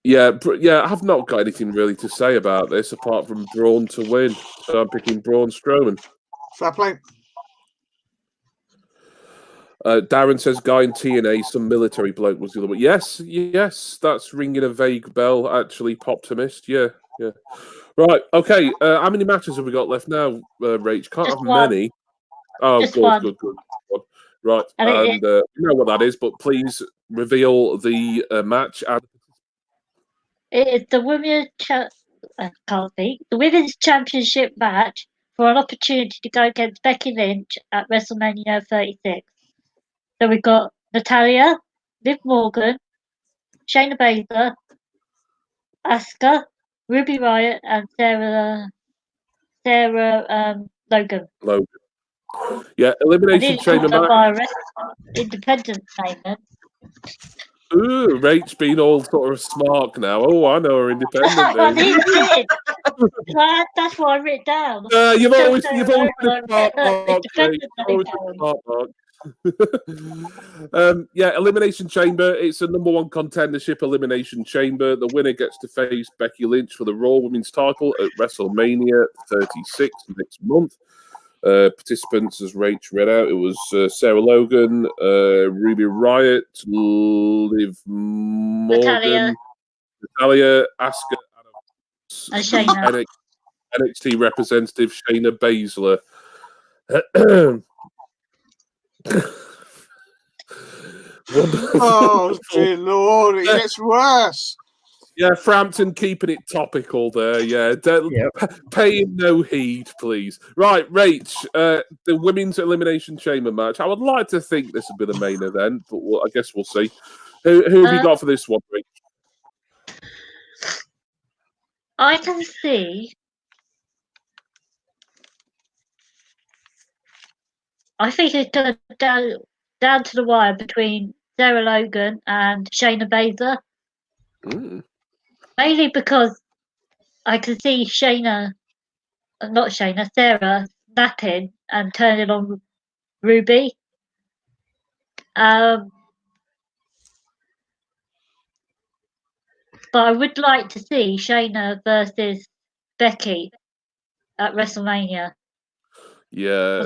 [SPEAKER 1] have not got anything really to say about this apart from Braun to win. So I'm picking Braun Strowman.
[SPEAKER 3] Fair play.
[SPEAKER 1] Darren says guy in TNA, some military bloke was the other one. Yes, that's ringing a vague bell. Actually, Poptimist. Yeah. Right, okay. How many matches have we got left now, Rach? Can't
[SPEAKER 4] Just
[SPEAKER 1] have
[SPEAKER 4] one.
[SPEAKER 1] many. Oh,
[SPEAKER 4] Just
[SPEAKER 1] good. Right,
[SPEAKER 4] and
[SPEAKER 1] you know what that is, but please reveal the match.
[SPEAKER 4] it is the women's the women's championship match for an opportunity to go against Becky Lynch at WrestleMania 36. So we've got Natalya, Liv Morgan, Shayna Baszler, Asuka, Ruby Riott, and Sarah Logan.
[SPEAKER 1] Yeah, Elimination Chamber match.
[SPEAKER 4] Independent payment.
[SPEAKER 1] Ooh, Rach being all sort of smart now. Oh, I know her independent.
[SPEAKER 4] I did. That's what I wrote down.
[SPEAKER 1] You've always been smart, Mark. Elimination Chamber. It's a number one contendership Elimination Chamber. The winner gets to face Becky Lynch for the Raw Women's title at WrestleMania 36 next month. Participants, as Rach read out, it was Sarah Logan, Ruby Riott, Liv Morgan, Natalya, Asuka,
[SPEAKER 4] and Shayna.
[SPEAKER 1] NXT representative Shayna Baszler.
[SPEAKER 3] Oh, dear Lord, it gets worse.
[SPEAKER 1] Yeah, Frampton keeping it topical there. Yeah, paying no heed, please. Right, Rach, the women's elimination chamber match. I would like to think this would be the main event, but I guess we'll see. Who have you got for this one, Rach?
[SPEAKER 4] I can see. I think it's going to down to the wire between Sarah Logan and Shayna Baszler. Mainly because I can see Sarah snapping and turning on Ruby. But I would like to see Shayna versus Becky at WrestleMania.
[SPEAKER 1] Yeah.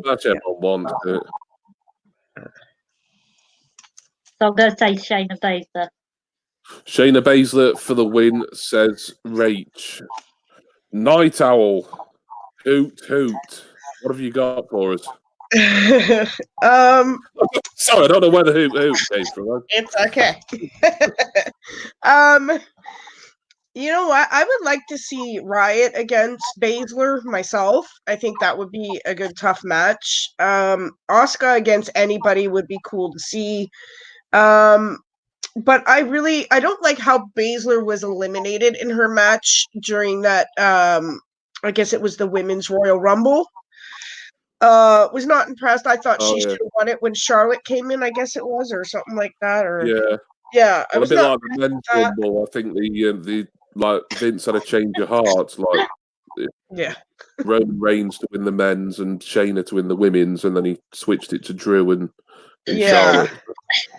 [SPEAKER 1] That's everyone wants it.
[SPEAKER 4] So I'm going to say Shayna Baszler.
[SPEAKER 1] Shayna Baszler for the win, says Rach. Night Owl, hoot hoot. What have you got for us? Sorry, I don't know where the hoot hoot came from.
[SPEAKER 2] It's okay. You know what? I would like to see Riot against Baszler myself. I think that would be a good tough match. Asuka against anybody would be cool to see. But I don't like how Baszler was eliminated in her match during that. I guess it was the Women's Royal Rumble. Was not impressed. I thought she should have won it when Charlotte came in. I guess it was, or something like that. Or yeah.
[SPEAKER 1] Well, a bit like the men's Rumble. I think the like Vince had a change of heart. Like Roman Reigns to win the men's and Shayna to win the women's, and then he switched it to Drew and Charlotte.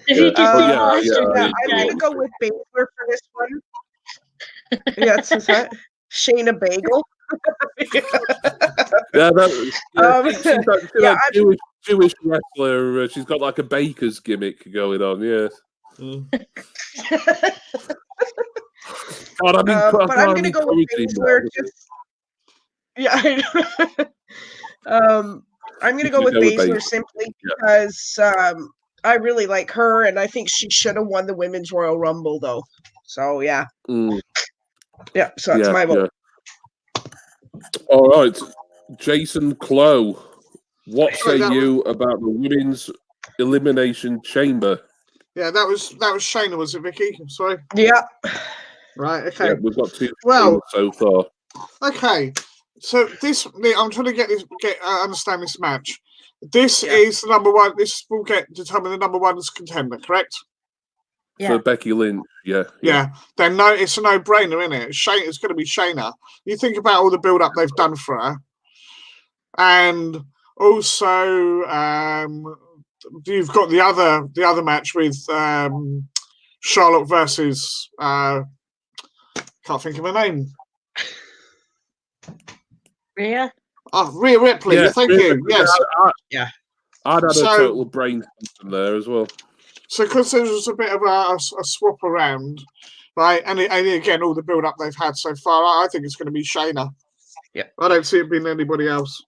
[SPEAKER 2] I'm gonna go with Baszler for this one. Yes, is that Shayna Bagel?
[SPEAKER 1] Jewish wrestler. She's got like a baker's gimmick going on. Yeah. God,
[SPEAKER 2] but I'm gonna go with Baszler. I'm gonna go with Baszler simply because I really like her, and I think she should have won the Women's Royal Rumble, though. So yeah, so that's my vote.
[SPEAKER 1] All right, Jason Clow, what say you about the women's elimination chamber?
[SPEAKER 3] Yeah, that was Shayna, was it, Vicky? Sorry.
[SPEAKER 2] Yeah.
[SPEAKER 3] Right. Okay.
[SPEAKER 1] Yeah, we've got two so far.
[SPEAKER 3] Okay. So I'm trying to understand this match. This is the number one. This will determine the number one contender, correct?
[SPEAKER 4] Yeah.
[SPEAKER 1] For Becky Lynch, yeah.
[SPEAKER 3] Then it's a no-brainer, isn't it? It's going to be Shayna. You think about all the build-up they've done for her, and also you've got the other match with Charlotte versus can't think of her name.
[SPEAKER 4] Rhea?
[SPEAKER 3] Oh, Rhea Ripley. Yeah, thank you. Yes.
[SPEAKER 1] I'd had a total brain system there as well.
[SPEAKER 3] So because there was a bit of a swap around, right? And again, all the build-up they've had so far, I think it's going to be Shayna.
[SPEAKER 2] Yeah.
[SPEAKER 3] I don't see it being anybody else.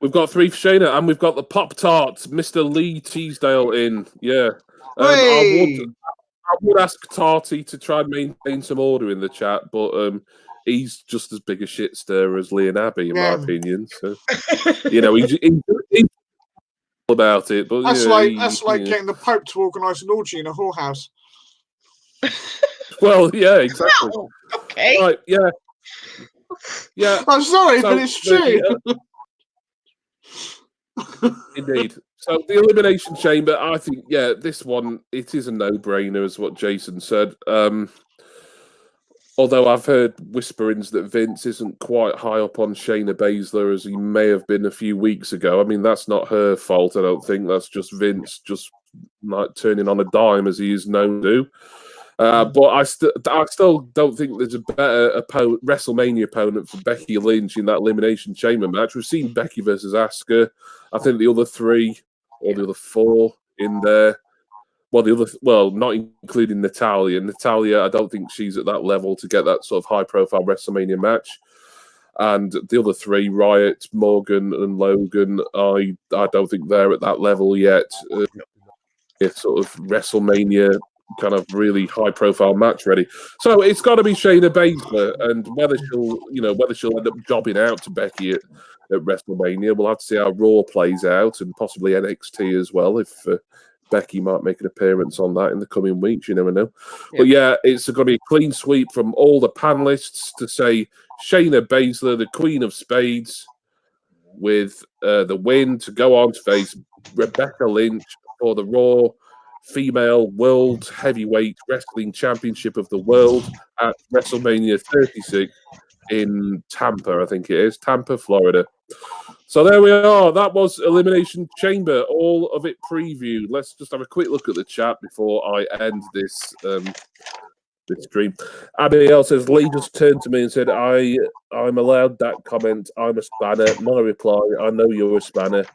[SPEAKER 1] We've got 3 for Shayna, and we've got the Pop-Tarts, Mr. Lee Teasdale in. Yeah. I would ask Tarty to try and maintain some order in the chat, but he's just as big a shit stirrer as Lee and Abby, in my opinion. So, he's about it. But
[SPEAKER 3] that's like getting the Pope to organise an orgy in a whorehouse.
[SPEAKER 1] Well, yeah, exactly.
[SPEAKER 2] Wow. Okay.
[SPEAKER 1] Right, yeah.
[SPEAKER 3] I'm sorry, but it's true.
[SPEAKER 1] Indeed. So the Elimination Chamber, I think, this one, it is a no-brainer, as what Jason said. Although I've heard whisperings that Vince isn't quite high up on Shayna Baszler as he may have been a few weeks ago. I mean, that's not her fault, I don't think. That's just Vince just like turning on a dime as he is known to. But I still don't think there's a better WrestleMania opponent for Becky Lynch in that Elimination Chamber match. We've seen Becky versus Asuka. I think the other 3 or the other 4 in there. Not including Natalia. Natalia, I don't think she's at that level to get that sort of high-profile WrestleMania match. And the other three, Riot, Morgan, and Logan, I don't think they're at that level yet. It's sort of WrestleMania kind of really high-profile match ready. So it's got to be Shayna Baszler, and whether she'll end up jobbing out to Becky at WrestleMania, we'll have to see how Raw plays out, and possibly NXT as well. If Becky might make an appearance on that in the coming weeks, you never know. Yeah. But yeah, it's going to be a clean sweep from all the panelists to say Shayna Baszler, the Queen of Spades, with the win to go on to face Rebecca Lynch for the Raw Female World Heavyweight Wrestling Championship of the World at WrestleMania 36 in Tampa, I think it is, Tampa, Florida. So there we are. That was Elimination Chamber, all of it previewed. Let's just have a quick look at the chat before I end this this stream. Abby L says, Lee just turned to me and said, I'm allowed that comment. I'm a spanner. My reply, I know you're a spanner.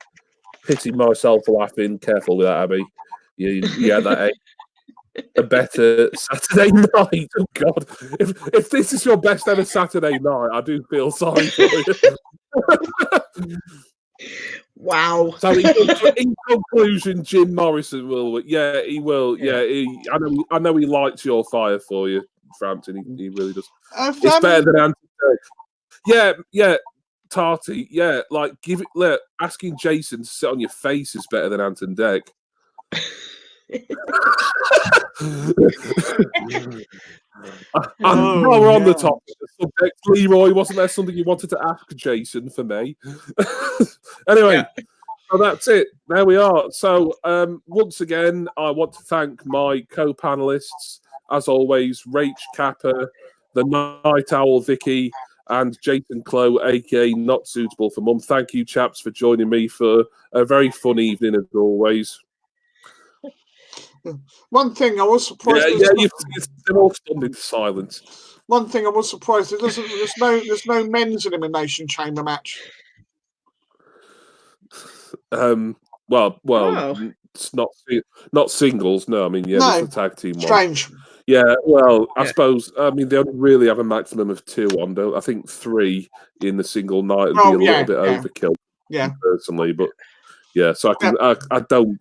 [SPEAKER 1] Pity myself for laughing. Careful with that, Abby. Yeah, that a better Saturday night. Oh God! If this is your best ever Saturday night, I do feel sorry for you.
[SPEAKER 2] Wow.
[SPEAKER 1] So in conclusion, Jim Morrison will. Yeah, he will. Yeah, I know he lights your fire for you, Frampton. He really does. It's better than Anton. Yeah. Tarty, yeah, like asking Jason to sit on your face is better than Anton Deck. While we're on the topic of subject, Leroy, wasn't there something you wanted to ask Jason for me? Anyway, so that's it. There we are. So once again, I want to thank my co-panelists, as always, Rach Kappa, the Night Owl Vicky, and Jason Clow, aka Not Suitable for Mum. Thank you, chaps, for joining me for a very fun evening as always.
[SPEAKER 3] One thing I was surprised.
[SPEAKER 1] They're all stunned into silence.
[SPEAKER 3] One thing I was surprised there's no men's elimination chamber match.
[SPEAKER 1] It's not singles. No, I mean, there's the tag team one.
[SPEAKER 3] Strange.
[SPEAKER 1] Yeah, well, I suppose, I mean, they only really have a maximum of 2 on, don't I think 3 in the single night would be a little bit overkill, personally, but yeah, so I don't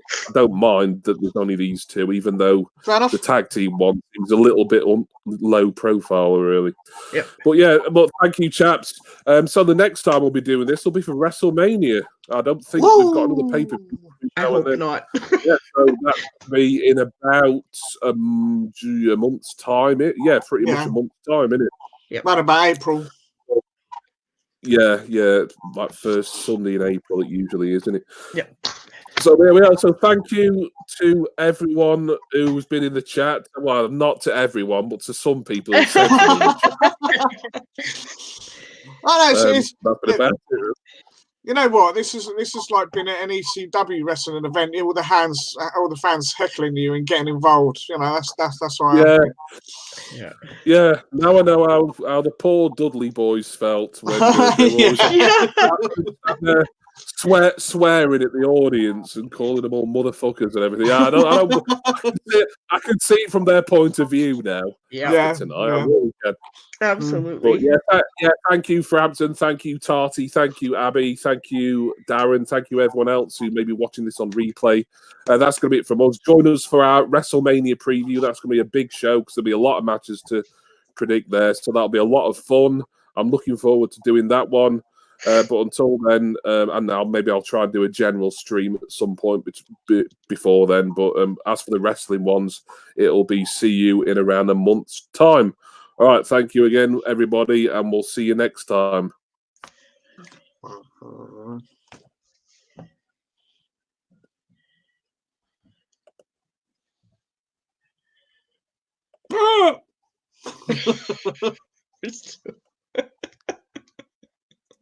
[SPEAKER 1] mind that there's only these 2, even though the tag team one seems a little bit low profile, really.
[SPEAKER 2] Yep.
[SPEAKER 1] But thank you, chaps. So the next time we'll be doing this will be for WrestleMania. I don't think we've got another pay-per-view.
[SPEAKER 2] I hope not.
[SPEAKER 1] Yeah, so that will be in about a month's time. Pretty much a month's time, isn't it?
[SPEAKER 2] Yep.
[SPEAKER 3] About April.
[SPEAKER 1] Yeah, like first Sunday in April it usually is, isn't it?
[SPEAKER 2] Yeah.
[SPEAKER 3] So
[SPEAKER 1] there we are. So thank you to everyone who's been in the chat. Well, not to everyone, but to some people. Who said
[SPEAKER 3] you know what? This is like being at an ECW wrestling event. All the fans heckling you and getting involved. You know, that's why.
[SPEAKER 1] Yeah. Now I know how the poor Dudley boys felt when they were swearing at the audience and calling them all motherfuckers and everything. Yeah, I can see it from their point of view now.
[SPEAKER 2] Yeah.
[SPEAKER 1] Tonight, I really can.
[SPEAKER 2] Absolutely.
[SPEAKER 1] But thank you, Frampton. Thank you, Tarty. Thank you, Abby. Thank you, Darren. Thank you, everyone else who may be watching this on replay. That's going to be it from us. Join us for our WrestleMania preview. That's going to be a big show because there'll be a lot of matches to predict there. So that'll be a lot of fun. I'm looking forward to doing that one. But until then, and now maybe I'll try and do a general stream at some point before then. But as for the wrestling ones, it'll be see you in around a month's time. All right, thank you again, everybody, and we'll see you next time.